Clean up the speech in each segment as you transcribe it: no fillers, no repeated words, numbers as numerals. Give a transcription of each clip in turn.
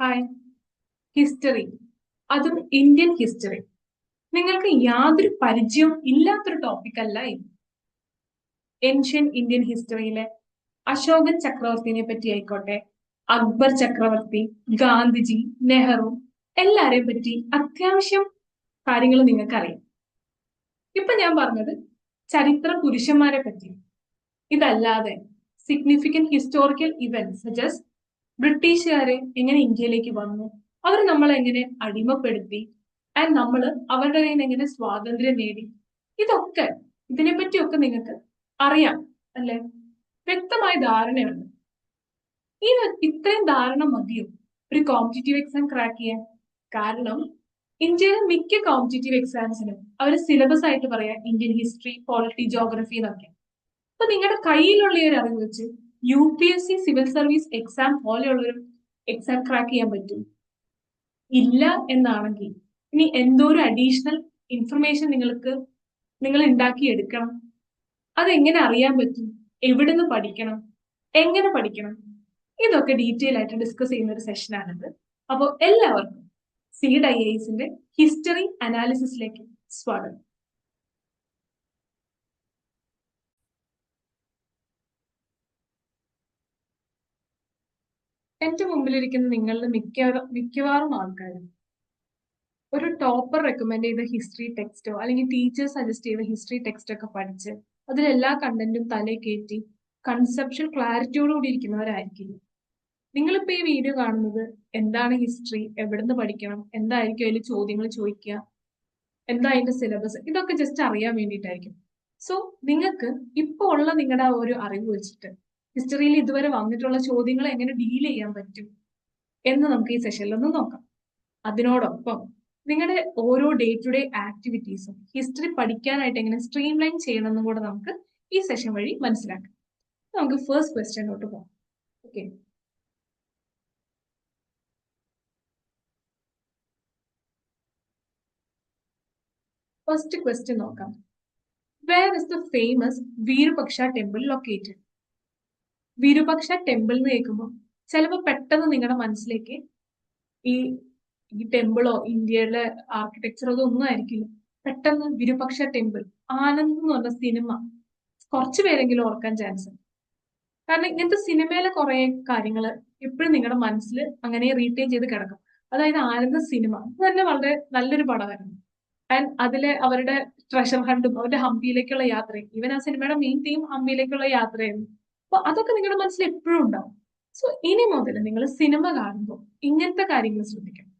Hi. History, അതും Indian history. നിങ്ങൾക്ക് യാതൊരു പരിചയവും ഇല്ലാത്തൊരു ടോപ്പിക് അല്ല ഇത്. ഏൻഷ്യൻ ഇന്ത്യൻ ഹിസ്റ്ററിയിലെ അശോകൻ ചക്രവർത്തിനെ പറ്റി ആയിക്കോട്ടെ, അക്ബർ ചക്രവർത്തി, ഗാന്ധിജി, നെഹ്റു, എല്ലാരെയും പറ്റി അത്യാവശ്യം കാര്യങ്ങൾ നിങ്ങൾക്കറിയാം. ഇപ്പൊ ഞാൻ പറഞ്ഞത് ചരിത്ര പുരുഷന്മാരെ പറ്റി. ഇതല്ലാതെ സിഗ്നിഫിക്കന്റ് ഹിസ്റ്റോറിക്കൽ ഇവന്റ്സ് സജസ് ബ്രിട്ടീഷുകാരെ എങ്ങനെ ഇന്ത്യയിലേക്ക് വന്നു, അവർ നമ്മളെ എങ്ങനെ അടിമപ്പെടുത്തി, ആൻഡ് നമ്മൾ അവരുടെ കയ്യിൽ നിന്ന് എങ്ങനെ സ്വാതന്ത്ര്യം നേടി, ഇതൊക്കെ ഇതിനെപ്പറ്റിയൊക്കെ നിങ്ങൾക്ക് അറിയാം അല്ലെ? വ്യക്തമായ ധാരണയുണ്ട്. ഈ ഇത്രയും ധാരണ മതിയോ ഒരു കോമ്പറ്റീറ്റീവ് എക്സാം ക്രാക്ക് ചെയ്യാൻ? കാരണം ഇന്ത്യയിലെ മിക്ക കോമ്പറ്റീറ്റീവ് എക്സാംസിനും അവർ സിലബസ് ആയിട്ട് പറയാം ഇന്ത്യൻ ഹിസ്റ്ററി, പോളിറ്റി, ജോഗ്രഫി എന്നൊക്കെ. അപ്പൊ നിങ്ങളുടെ കയ്യിലുള്ള ഈ ഒരു അറിവ് വെച്ച് UPSC സിവിൽ സർവീസ് എക്സാം പോലെയുള്ളൊരു എക്സാം ക്രാക്ക് ചെയ്യാൻ പറ്റും? ഇല്ല എന്നാണെങ്കിൽ ഇനി എന്തോ ഒരു അഡീഷണൽ ഇൻഫർമേഷൻ നിങ്ങൾ ഉണ്ടാക്കിയെടുക്കണം. അതെങ്ങനെ അറിയാൻ പറ്റും? എവിടുന്ന് പഠിക്കണം? എങ്ങനെ പഠിക്കണം? ഇതൊക്കെ ഡീറ്റെയിൽ ആയിട്ട് ഡിസ്കസ് ചെയ്യുന്ന ഒരു സെഷനാണിത്. അപ്പോൾ എല്ലാവർക്കും സീഡ് IASന്റെ ഹിസ്റ്ററി അനാലിസിസിലേക്ക് സ്വാഗതം. എന്റെ മുമ്പിലിരിക്കുന്ന നിങ്ങളുടെ മിക്കവാറും ആൾക്കാരും ഒരു ടോപ്പർ റെക്കമെൻഡ് ചെയ്ത ഹിസ്റ്ററി ടെക്സ്റ്റോ അല്ലെങ്കിൽ ടീച്ചേഴ്സ് സജസ്റ്റ് ചെയ്ത ഹിസ്റ്ററി ടെക്സ്റ്റ് ഒക്കെ പഠിച്ച് അതിലെല്ലാ കണ്ടന്റും തലേ കയറ്റി കൺസെപ്ഷൻ ക്ലാരിറ്റിയോടുകൂടി ഇരിക്കുന്നവരായിരിക്കില്ല. നിങ്ങളിപ്പോ ഈ വീഡിയോ കാണുന്നത് എന്താണ് ഹിസ്റ്ററി, എവിടുന്ന് പഠിക്കണം, എന്തായിരിക്കും അതിൽ ചോദ്യങ്ങൾ ചോദിക്കുക, എന്താ അതിന്റെ സിലബസ്, ഇതൊക്കെ ജസ്റ്റ് അറിയാൻ വേണ്ടിയിട്ടായിരിക്കും. സോ നിങ്ങൾക്ക് ഇപ്പൊ ഉള്ള നിങ്ങളുടെ ആ ഒരു അറിവ് വെച്ചിട്ട് ഹിസ്റ്ററിയിൽ ഇതുവരെ വന്നിട്ടുള്ള ചോദ്യങ്ങൾ എങ്ങനെ ഡീൽ ചെയ്യാൻ പറ്റും എന്ന് നമുക്ക് ഈ സെഷനിൽ ഒന്ന് നോക്കാം. അതിനോടൊപ്പം നിങ്ങളുടെ ഓരോ ഡേ ടു ഡേ ആക്ടിവിറ്റീസും ഹിസ്റ്ററി പഠിക്കാനായിട്ട് എങ്ങനെ സ്ട്രീം ലൈൻ ചെയ്യണമെന്നും കൂടെ നമുക്ക് ഈ സെഷൻ വഴി മനസ്സിലാക്കാം. നമുക്ക് ഫസ്റ്റ് ക്വസ്റ്റ്യനിലോട്ട് പോകാം. ഓക്കെ, ഫസ്റ്റ് ക്വസ്റ്റ്യൻ നോക്കാം. Where is the famous Virupaksha temple located? Virupaksha temple എന്ന് കേൾക്കുമ്പോൾ ചിലപ്പോൾ പെട്ടെന്ന് നിങ്ങളുടെ മനസ്സിലേക്ക് ഈ ഈ ടെമ്പിളോ ഇന്ത്യയിലെ ആർക്കിടെക്ചറോ ഒന്നും ആയിരിക്കില്ല. പെട്ടെന്ന് വിരൂപക്ഷ ടെമ്പിൾ, ആനന്ദ് എന്ന് പറഞ്ഞ സിനിമ കുറച്ചു പേരെങ്കിലും ഓർക്കാൻ ചാൻസ് ഉണ്ട്. കാരണം ഇങ്ങനത്തെ സിനിമയിലെ കുറെ കാര്യങ്ങൾ എപ്പോഴും നിങ്ങളുടെ മനസ്സിൽ അങ്ങനെ റീറ്റെയിൻ ചെയ്ത് കിടക്കും. അതായത് ആനന്ദ് സിനിമ അത് തന്നെ വളരെ നല്ലൊരു പടമായിരുന്നു. ആൻഡ് അതിലെ അവരുടെ ട്രഷർ ഹണ്ടും അവരുടെ ഹംപിയിലേക്കുള്ള യാത്രയും, ഈവൻ ആ സിനിമയുടെ മെയിൻ തീം ഹംപിയിലേക്കുള്ള യാത്രയായിരുന്നു. അപ്പൊ അതൊക്കെ നിങ്ങളുടെ മനസ്സിൽ എപ്പോഴും ഉണ്ടാവും. സോ ഇനി മുതൽ നിങ്ങൾ സിനിമ കാണുമ്പോൾ ഇങ്ങനത്തെ കാര്യങ്ങൾ ശ്രദ്ധിക്കണം.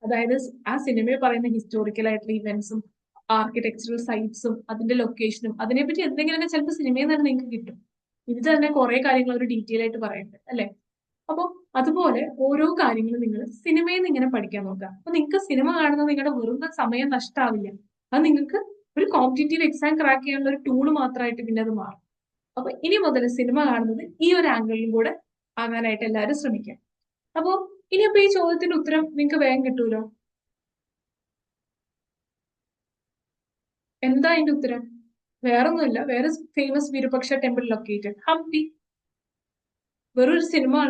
അതായത് ആ സിനിമയിൽ പറയുന്ന ഹിസ്റ്റോറിക്കൽ ആയിട്ടുള്ള ഇവന്റ്സും ആർക്കിടെക്ചറൽ സൈറ്റ്സും അതിന്റെ ലൊക്കേഷനും അതിനെപ്പറ്റി എന്തെങ്കിലുമൊക്കെ ചിലപ്പോൾ സിനിമയിൽ തന്നെ നിങ്ങൾക്ക് കിട്ടും. ഇത് തന്നെ കുറെ കാര്യങ്ങൾ ഒരു ഡീറ്റെയിൽ ആയിട്ട് പറയുന്നുണ്ട് അല്ലെ? അപ്പൊ അതുപോലെ ഓരോ കാര്യങ്ങളും നിങ്ങൾ സിനിമയിൽ നിന്ന് ഇങ്ങനെ പഠിക്കാൻ നോക്കുക. അപ്പൊ നിങ്ങൾക്ക് സിനിമ കാണുന്നത് നിങ്ങളുടെ വെറുതെ സമയം നഷ്ടാവില്ല. അത് നിങ്ങൾക്ക് ഒരു കോമ്പറ്റീറ്റീവ് എക്സാം ക്രാക്ക് ചെയ്യാനുള്ള ഒരു ടൂള് മാത്രമായിട്ട് പിന്നെ അത് മാറും. അപ്പൊ ഇനി മുതൽ സിനിമ കാണുന്നത് ഈ ഒരു ആംഗിളിലും കൂടെ ആകാനായിട്ട് എല്ലാവരും ശ്രമിക്കാം. അപ്പോ ഇനിയപ്പോ ഈ ചോദ്യത്തിന്റെ ഉത്തരം നിങ്ങൾക്ക് വേഗം കിട്ടൂലോ. എന്താ അതിന്റെ ഉത്തരം? വേറൊന്നുമില്ല, വേറെ famous Virupaksha temple located Hampi. വെറൊരു സിനിമ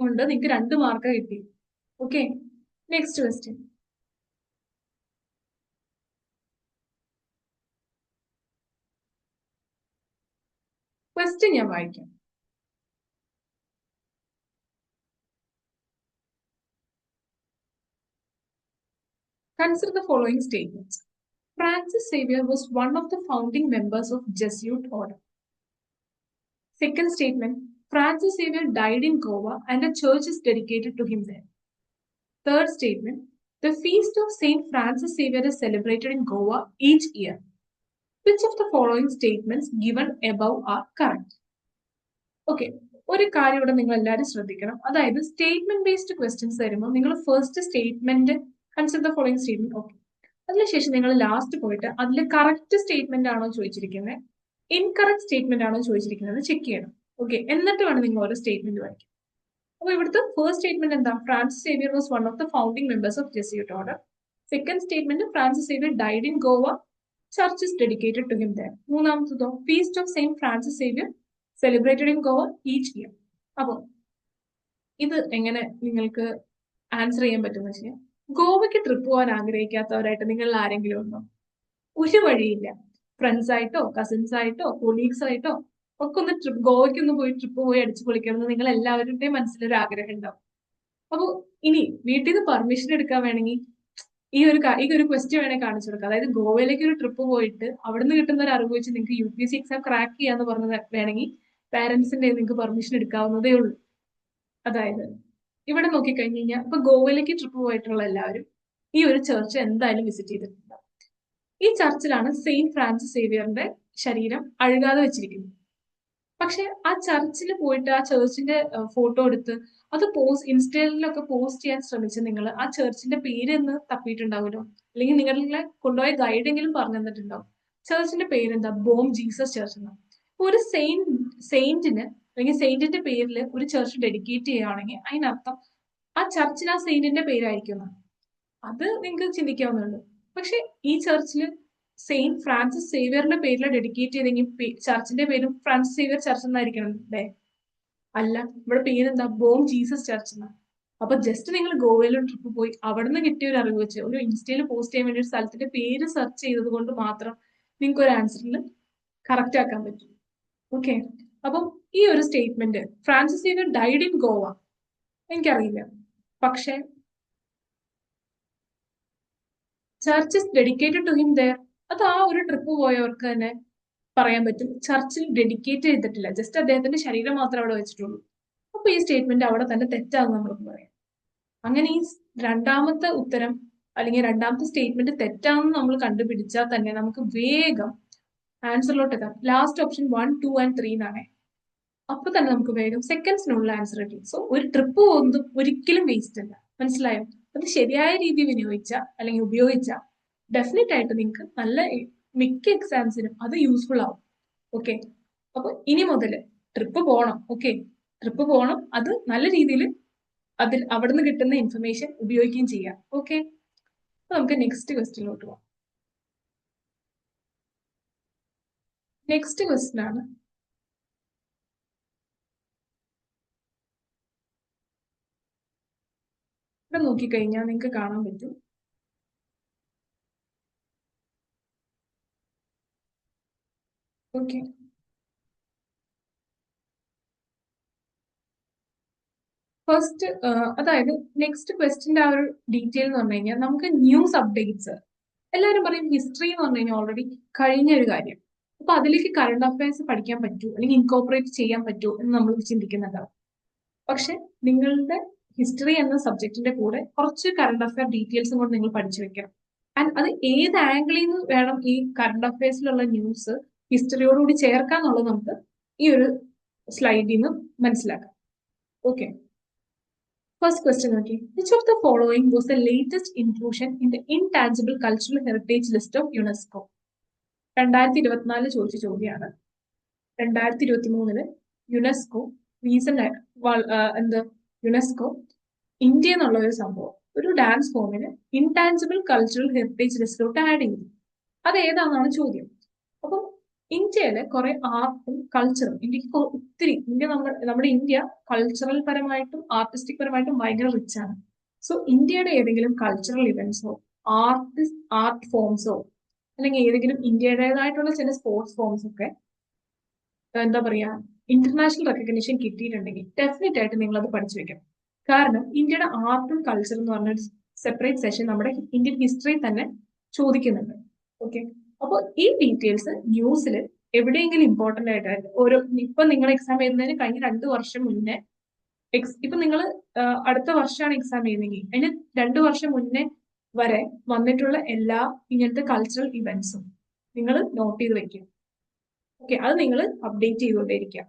കൊണ്ട് നിങ്ങൾക്ക് 2 മാർക്ക് കിട്ടി. Okay, next question. ക്വസ്റ്റ്യൻ ഞാൻ വായിക്കാം. Consider the following statements. Francis Xavier was one of the founding members of Jesuit order. Second statement, Francis Xavier died in Goa and a church is dedicated to him there. Third statement, the feast of Saint Francis Xavier is celebrated in Goa each year. Which of the following statements given above are correct? Okay, ഒരു കാര്യം ഇവിടെ നിങ്ങൾ എല്ലാവരും ശ്രദ്ധിക്കണം. അതായത് statement based questions തരുമ്പോൾ നിങ്ങൾ first statement consider the following statement. Okay, അതിനുശേഷം നിങ്ങൾ ലാസ്റ്റ് പോയിട്ട് അതിൽ കറക്റ്റ് സ്റ്റേറ്റ്മെന്റ് ആണോ ചോദിച്ചിരിക്കുന്നത്, ഇൻകറക്റ്റ് സ്റ്റേറ്റ്മെന്റ് ആണോ ചോദിച്ചിരിക്കുന്നത് ചെക്ക് ചെയ്യണം. ഓക്കെ, എന്നിട്ട് വേണം നിങ്ങൾ ഓരോ സ്റ്റേറ്റ്മെന്റ് വായിക്കാൻ. അപ്പൊ ഇവിടുത്തെ ഫസ്റ്റ് സ്റ്റേറ്റ്മെന്റ് എന്താ? Francis Xavier was one of the founding members of Jesuit order. Second statement, Francis Xavier died in Goa, church is dedicated to him there. മൂന്നാമത്തതോ, feast of Saint Francis Xavier celebrated in Goa each year. അപ്പൊ ഇത് എങ്ങനെ നിങ്ങൾക്ക് answer ചെയ്യാൻ പറ്റുമെന്ന് വെച്ചാൽ ഗോവയ്ക്ക് trip പോകാൻ ആഗ്രഹിക്കാത്തവരായിട്ട് നിങ്ങൾ ആരെങ്കിലും ഉണ്ടോ? ഒരു വഴിയില്ല. ഫ്രണ്ട്സ് ആയിട്ടോ കസിൻസ് ആയിട്ടോ കൊളീഗ്സ് ആയിട്ടോ ഒക്കെ ഒന്ന് ഗോവയ്ക്ക് ഒന്ന് പോയി ട്രിപ്പ് പോയി അടിച്ചു പൊളിക്കണം എന്ന് നിങ്ങൾ എല്ലാവരുടെയും മനസ്സിലൊരു ആഗ്രഹം ഉണ്ടാവും. അപ്പൊ ഇനി വീട്ടിൽ നിന്ന് പെർമിഷൻ എടുക്കാൻ വേണമെങ്കിൽ ഈ ഒരു ക്വസ്റ്റ്യൻ വേണേൽ കാണിച്ചു കൊടുക്കാം. അതായത് ഗോവയിലേക്ക് ഒരു ട്രിപ്പ് പോയിട്ട് അവിടുന്ന് കിട്ടുന്ന ഒരു അറിവ് വെച്ച് നിങ്ങൾക്ക് UPSC എക്സാം ക്രാക്ക് ചെയ്യാന്ന് പറഞ്ഞത് വേണമെങ്കിൽ പാരന്റ്സിന്റെ നിങ്ങൾക്ക് പെർമിഷൻ എടുക്കാവുന്നതേ ഉള്ളൂ. അതായത് ഇവിടെ നോക്കിക്കഴിഞ്ഞു കഴിഞ്ഞാൽ ഇപ്പൊ ഗോവയിലേക്ക് ട്രിപ്പ് പോയിട്ടുള്ള എല്ലാവരും ഈ ഒരു ചർച്ച് എന്തായാലും വിസിറ്റ് ചെയ്തിട്ടുണ്ട്. ഈ ചർച്ചിലാണ് സെയിന്റ് ഫ്രാൻസിസ് സേവിയറിന്റെ ശരീരം അഴുകാതെ വെച്ചിരിക്കുന്നത്. പക്ഷെ ആ ചർച്ചിൽ പോയിട്ട് ആ ചർച്ചിന്റെ ഫോട്ടോ എടുത്ത് അത് ഇൻസ്റ്റയിലൊക്കെ പോസ്റ്റ് ചെയ്യാൻ ശ്രമിച്ച് നിങ്ങൾ ആ ചർച്ചിന്റെ പേര് എന്ന് തപ്പിയിട്ടുണ്ടാവുമല്ലോ, അല്ലെങ്കിൽ നിങ്ങളെ കൊണ്ടുപോയ ഗൈഡെങ്കിലും പറഞ്ഞു തന്നിട്ടുണ്ടാവും. ചർച്ചിന്റെ പേരെന്താ? ബോം ജീസസ് ചർച്ച് എന്നാണ്. ഒരു സെയിന്റിന് അല്ലെങ്കിൽ സെയിന്റിന്റെ പേരിൽ ഒരു ചർച്ച് ഡെഡിക്കേറ്റ് ചെയ്യുകയാണെങ്കിൽ അതിനർത്ഥം ആ ചർച്ചിന് ആ സെയിന്റിന്റെ പേരായിരിക്കും. അത് നിങ്ങൾക്ക് ചിന്തിക്കാവുന്നതാണ്. പക്ഷെ ഈ ചർച്ചിൽ സെയിന്റ് ഫ്രാൻസിസ് സേവിയറിന്റെ പേരിൽ ഡെഡിക്കേറ്റ് ചെയ്തെങ്കിൽ ചർച്ചിന്റെ പേരും ഫ്രാൻസിസ് സേവിയർ ചർച്ച് എന്നായിരിക്കണം അല്ലേ? അല്ല, ഇവിടെ പേരെന്താ? ബോം ജീസസ് ചർച്ച് എന്നാണ്. അപ്പൊ ജസ്റ്റ് നിങ്ങൾ ഗോവയിലും ട്രിപ്പ് പോയി അവിടുന്ന് കിട്ടിയ ഒരു അറിവ് വെച്ച് ഒരു ഇൻസ്റ്റയിൽ പോസ്റ്റ് ചെയ്യാൻ വേണ്ടി ഒരു സ്ഥലത്തിന്റെ പേര് സെർച്ച് ചെയ്തത് കൊണ്ട് മാത്രം നിങ്ങൾക്ക് ഒരു ആൻസറിൽ കറക്റ്റ് ആക്കാൻ പറ്റും. ഓക്കെ, അപ്പം ഈ ഒരു statement Francis Xavier died in Goa എനിക്കറിയില്ല, പക്ഷെ church is dedicated to him there. അത് ആ ഒരു ട്രിപ്പ് പോയവർക്ക് തന്നെ പറയാൻ പറ്റും. ചർച്ചിൽ ഡെഡിക്കേറ്റ് ചെയ്തിട്ടില്ല, ജസ്റ്റ് അദ്ദേഹത്തിന്റെ ശരീരം മാത്രമേ അവിടെ വെച്ചിട്ടുള്ളൂ. അപ്പൊ ഈ സ്റ്റേറ്റ്മെന്റ് അവിടെ തന്നെ തെറ്റാന്ന് നമ്മൾക്ക് പറയാം. അങ്ങനെ ഈ രണ്ടാമത്തെ ഉത്തരം അല്ലെങ്കിൽ രണ്ടാമത്തെ സ്റ്റേറ്റ്മെന്റ് തെറ്റാണെന്ന് നമ്മൾ കണ്ടുപിടിച്ചാൽ തന്നെ നമുക്ക് വേഗം ആൻസറിലോട്ട് എത്താം. ലാസ്റ്റ് ഓപ്ഷൻ 1, 2 and 3 എന്നാണ്. അപ്പൊ തന്നെ നമുക്ക് വേഗം സെക്കൻഡ്സിനുള്ള ആൻസർ കിട്ടും. സോ ഒരു ട്രിപ്പ് പോകുന്നതും ഒരിക്കലും വേസ്റ്റ് അല്ല, മനസ്സിലായോ? അത് ശരിയായ രീതിയിൽ വിനിയോഗിച്ച അല്ലെങ്കിൽ ഉപയോഗിച്ച ഡെഫിനറ്റ് ആയിട്ട് നിങ്ങൾക്ക് നല്ല മിക്ക എക്സാംസിനും അത് യൂസ്ഫുൾ ആവും. ഓക്കെ, അപ്പൊ ഇനി മുതൽ ട്രിപ്പ് പോകണം. ഓക്കെ, ട്രിപ്പ് പോകണം, അത് നല്ല രീതിയിൽ അതിൽ അവിടുന്ന് കിട്ടുന്ന ഇൻഫർമേഷൻ ഉപയോഗിക്കുകയും ചെയ്യാം. ഓക്കെ, അപ്പൊ നമുക്ക് നെക്സ്റ്റ് ക്വസ്റ്റ്യനിലോട്ട് പോകാം. നെക്സ്റ്റ് ക്വസ്റ്റ്യൻ ആണ്, ഇവിടെ നോക്കിക്കഴിഞ്ഞാൽ നിങ്ങൾക്ക് കാണാൻ പറ്റും. ഓക്കെ, ഫസ്റ്റ് അതായത് നെക്സ്റ്റ് ക്വസ്റ്റിന്റെ ആ ഒരു ഡീറ്റെയിൽ എന്ന് പറഞ്ഞു കഴിഞ്ഞാൽ നമുക്ക് ന്യൂസ് അപ്ഡേറ്റ്സ്. എല്ലാവരും പറയും ഹിസ്റ്ററി എന്ന് പറഞ്ഞു കഴിഞ്ഞാൽ ഓൾറെഡി കഴിഞ്ഞ ഒരു കാര്യം. അപ്പൊ അതിലേക്ക് കറണ്ട് അഫയേഴ്സ് പഠിക്കാൻ പറ്റൂ അല്ലെങ്കിൽ ഇൻകോപ്പറേറ്റ് ചെയ്യാൻ പറ്റൂ എന്ന് നമ്മൾ ചിന്തിക്കുന്നുണ്ടാവും. പക്ഷെ നിങ്ങളുടെ ഹിസ്റ്ററി എന്ന സബ്ജക്റ്റിന്റെ കൂടെ കുറച്ച് കറണ്ട് അഫയർ ഡീറ്റെയിൽസും കൂടെ നിങ്ങൾ പഠിച്ചു വെക്കണം. ആൻഡ് അത് ഏത് ആംഗിളിൽ നിന്ന് വേണം ഈ കറണ്ട് അഫയേഴ്സിലുള്ള ന്യൂസ് ഹിസ്റ്ററിയോടുകൂടി ചേർക്കാന്നുള്ളത് നമുക്ക് ഈ ഒരു സ്ലൈഡിൽ നിന്ന് മനസ്സിലാക്കാം. ഓക്കെ, ഫസ്റ്റ് ക്വസ്റ്റ്യൻ നോക്കി. Which of the following was the latest inclusion in the intangible cultural heritage list of UNESCO? 2024 ചോദിച്ച ചോദ്യമാണ്. 2023 യുനെസ്കോ റീസെന്റ് എന്ത് യുനെസ്കോ ഇന്ത്യ എന്നുള്ള ഒരു സംഭവം ഒരു ഡാൻസ് ഫോമിന് ഇൻടാഞ്ചിബിൾ കൾച്ചറൽ ഹെറിറ്റേജ് ലിസ്റ്റിലോട്ട് ആഡ് ചെയ്തു. അത് ഏതാണെന്നാണ് ചോദ്യം. അപ്പം ഇന്ത്യയിലെ കുറെ ആർട്ടും കൾച്ചറും ഇന്ത്യക്ക് ഒത്തിരി നമ്മുടെ ഇന്ത്യ കൾച്ചറൽ പരമായിട്ടും ആർട്ടിസ്റ്റിക് പരമായിട്ടും ഭയങ്കര റിച്ച് ആണ്. സോ ഇന്ത്യയുടെ ഏതെങ്കിലും കൾച്ചറൽ ഇവന്റ്സോ ആർട്ട് ഫോംസോ അല്ലെങ്കിൽ ഏതെങ്കിലും ഇന്ത്യയുടേതായിട്ടുള്ള ചില സ്പോർട്സ് ഫോംസ് ഒക്കെ എന്താ പറയാ ഇന്റർനാഷണൽ റെക്കഗ്നിഷൻ കിട്ടിയിട്ടുണ്ടെങ്കിൽ ഡെഫിനറ്റ് ആയിട്ട് നിങ്ങൾ അത് പഠിച്ചു വെക്കണം. കാരണം ഇന്ത്യയുടെ ആർട്ടും കൾച്ചറും എന്ന് പറഞ്ഞ ഒരു സെപ്പറേറ്റ് സെഷൻ നമ്മുടെ ഇന്ത്യൻ ഹിസ്റ്ററി തന്നെ ചോദിക്കുന്നുണ്ട്. ഓക്കെ, അപ്പോൾ ഈ ഡീറ്റെയിൽസ് ന്യൂസിൽ എവിടെയെങ്കിലും ഇമ്പോർട്ടന്റ് ആയിട്ട് ഇപ്പൊ നിങ്ങൾ എക്സാം എഴുതുന്നതിന് കഴിഞ്ഞ 2 വർഷം മുന്നേ ഇപ്പൊ നിങ്ങൾ അടുത്ത വർഷമാണ് എക്സാം എഴുതുന്നെങ്കിൽ അതിന് 2 വർഷം മുന്നേ വരെ വന്നിട്ടുള്ള എല്ലാ ഇങ്ങനത്തെ കൾച്ചറൽ ഇവന്റ്സും നിങ്ങൾ നോട്ട് ചെയ്ത് വെക്കുക. ഓക്കെ, അത് നിങ്ങൾ അപ്ഡേറ്റ് ചെയ്തുകൊണ്ടേയിരിക്കുക.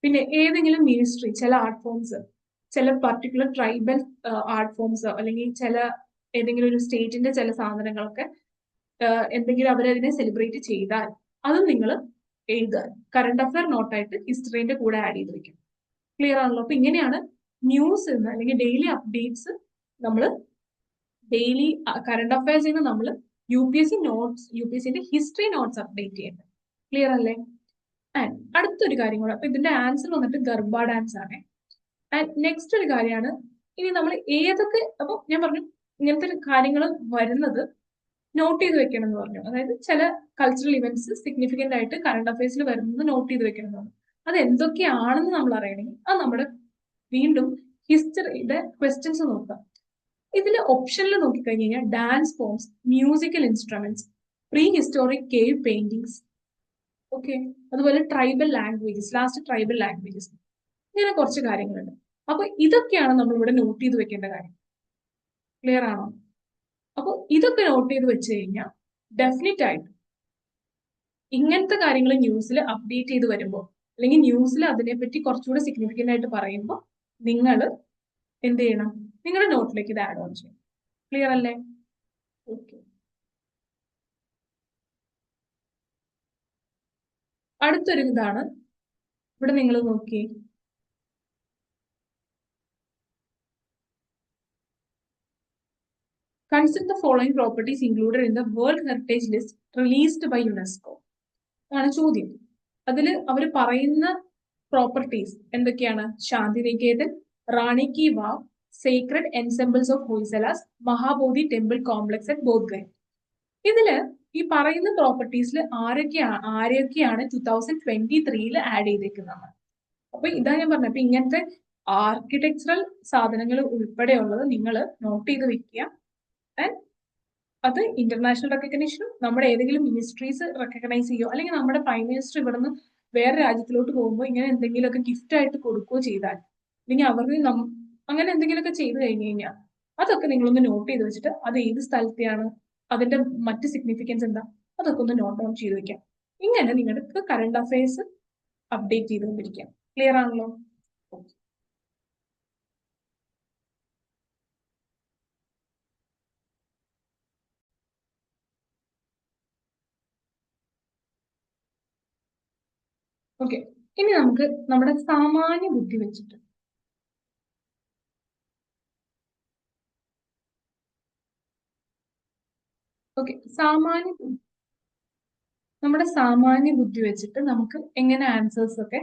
പിന്നെ ഏതെങ്കിലും മിനിസ്ട്രി ചില ആർട്ട് ഫോംസ് ചില പർട്ടിക്കുലർ ട്രൈബൽ ആർട്ട് ഫോംസ് അല്ലെങ്കിൽ ചില ഏതെങ്കിലും ഒരു സ്റ്റേറ്റിന്റെ ചില സാധനങ്ങളൊക്കെ എന്തെങ്കിലും അവരതിനെ സെലിബ്രേറ്റ് ചെയ്താൽ അത് നിങ്ങൾ എഴുതുക. കറണ്ട് അഫയർ നോട്ടായിട്ട് ഹിസ്റ്ററിന്റെ കൂടെ ആഡ് ചെയ്ത് വെക്കും. ക്ലിയർ ആണല്ലോ? അപ്പൊ ഇങ്ങനെയാണ് ന്യൂസ് അല്ലെങ്കിൽ ഡെയിലി അപ്ഡേറ്റ്സ് നമ്മൾ ഡെയിലി കറണ്ട് അഫയേഴ്സിൽ നിന്ന് നമ്മൾ UPSCന്റെ ഹിസ്റ്ററി നോട്ട്സ് അപ്ഡേറ്റ് ചെയ്യുന്നത്. ക്ലിയർ അല്ലേ? ആൻഡ് അടുത്തൊരു കാര്യം കൂടെ, അപ്പൊ ഇതിന്റെ ആൻസർ വന്നിട്ട് ഗർഭ ഡാൻസ് ആണ്. ആൻഡ് നെക്സ്റ്റ് ഒരു കാര്യമാണ് ഇനി നമ്മൾ ഏതൊക്കെ, അപ്പൊ ഞാൻ പറഞ്ഞു ഇങ്ങനത്തെ കാര്യങ്ങൾ വരുന്നത് നോട്ട് ചെയ്ത് വെക്കണം എന്ന് പറഞ്ഞു. അതായത് ചില കൾച്ചറൽ ഇവന്റ്സ് സിഗ്നിഫിക്കന്റ് ആയിട്ട് കറണ്ട് അഫയേഴ്സിൽ വരുന്നത് നോട്ട് ചെയ്ത് വെക്കണം എന്ന് പറഞ്ഞു. അത് എന്തൊക്കെയാണെന്ന് നമ്മൾ അറിയണമെങ്കിൽ അത് നമ്മുടെ വീണ്ടും ഹിസ്റ്ററിയുടെ ക്വസ്റ്റ്യൻസ് നോക്കാം. ഇതിൽ ഓപ്ഷനിൽ നോക്കിക്കഴിഞ്ഞ് കഴിഞ്ഞാൽ dance forms, musical instruments, prehistoric cave paintings, okay, അതുപോലെ tribal languages, last tribal languages, ഇങ്ങനെ കുറച്ച് കാര്യങ്ങളുണ്ട്. അപ്പൊ ഇതൊക്കെയാണ് നമ്മൾ ഇവിടെ നോട്ട് ചെയ്ത് വെക്കേണ്ട കാര്യം. ക്ലിയർ ആണോ? അപ്പൊ ഇതൊക്കെ നോട്ട് ചെയ്ത് വെച്ച് കഴിഞ്ഞാൽ ഡെഫിനറ്റ് ആയിട്ട് ഇങ്ങനത്തെ കാര്യങ്ങൾ ന്യൂസിൽ അപ്ഡേറ്റ് ചെയ്ത് വരുമ്പോൾ, അല്ലെങ്കിൽ ന്യൂസിൽ അതിനെപ്പറ്റി കുറച്ചുകൂടെ സിഗ്നിഫിക്കന്റ് ആയിട്ട് പറയുമ്പോൾ നിങ്ങൾ എന്ത് ചെയ്യണം? നിങ്ങളുടെ നോട്ടിലേക്ക് ഇത് ആഡ് ഓൺ ചെയ്യണം. ക്ലിയർ അല്ലേ? ഓക്കെ. അടുത്തൊരു ഇതാണ്, ഇവിടെ നിങ്ങൾ നോക്കി, consider the following properties included in the world heritage list released by UNESCO ആണ് ചോദ്യം. അതിൽ അവർ പറയുന്ന പ്രോപ്പർട്ടീസ് എന്തൊക്കെയാണ്? Shantiniketan, Rani ki Vav, sacred ensembles of Hoysalas, Mahabodhi temple complex at Bodhgaya. ഇതില് ഈ പറയുന്ന പ്രോപ്പർട്ടീസിൽ ആരെയൊക്കെയാണ് 2023 ആഡ് ചെയ്തേക്കുന്നത്? അപ്പൊ ഇതാ ഞാൻ പറഞ്ഞത്. അപ്പൊ ഇങ്ങനത്തെ ആർക്കിടെക്ചറൽ സാധനങ്ങൾ ഉൾപ്പെടെയുള്ളത് നിങ്ങൾ നോട്ട് ചെയ്ത് വെക്കുക. ആൻഡ് അത് ഇന്റർനാഷണൽ റെക്കഗ്നീഷനും നമ്മുടെ ഏതെങ്കിലും മിനിസ്ട്രീസ് റെക്കഗ്നൈസ് ചെയ്യുകയോ അല്ലെങ്കിൽ നമ്മുടെ പ്രൈം മിനിസ്റ്റർ ഇവിടുന്ന് വേറെ രാജ്യത്തിലോട്ട് പോകുമ്പോൾ ഇങ്ങനെ എന്തെങ്കിലുമൊക്കെ ഗിഫ്റ്റ് ആയിട്ട് കൊടുക്കുകയോ ചെയ്താൽ, അല്ലെങ്കിൽ അവർക്ക് അങ്ങനെ എന്തെങ്കിലുമൊക്കെ ചെയ്തു കഴിഞ്ഞു കഴിഞ്ഞാൽ അതൊക്കെ നിങ്ങളൊന്ന് നോട്ട് ചെയ്ത് വെച്ചിട്ട് അത് ഏത് സ്ഥലത്തെയാണ്, അതിന്റെ മറ്റ് സിഗ്നിഫിക്കൻസ് എന്താ, അതൊക്കെ ഒന്ന് നോട്ട് ഡൗൺ ചെയ്ത് വെക്കാം. ഇങ്ങനെ നിങ്ങൾക്ക് കറണ്ട് അഫയേഴ്സ് അപ്ഡേറ്റ് ചെയ്തുകൊണ്ടിരിക്കാം. ക്ലിയർ ആണല്ലോ? ഓക്കെ. ഇനി നമുക്ക് നമ്മുടെ സാമാന്യ ബുദ്ധി വെച്ചിട്ട്, ഓക്കെ, നമ്മുടെ സാമാന്യ ബുദ്ധി വെച്ചിട്ട് നമുക്ക് എങ്ങനെ ആൻസേഴ്സ് ഒക്കെ,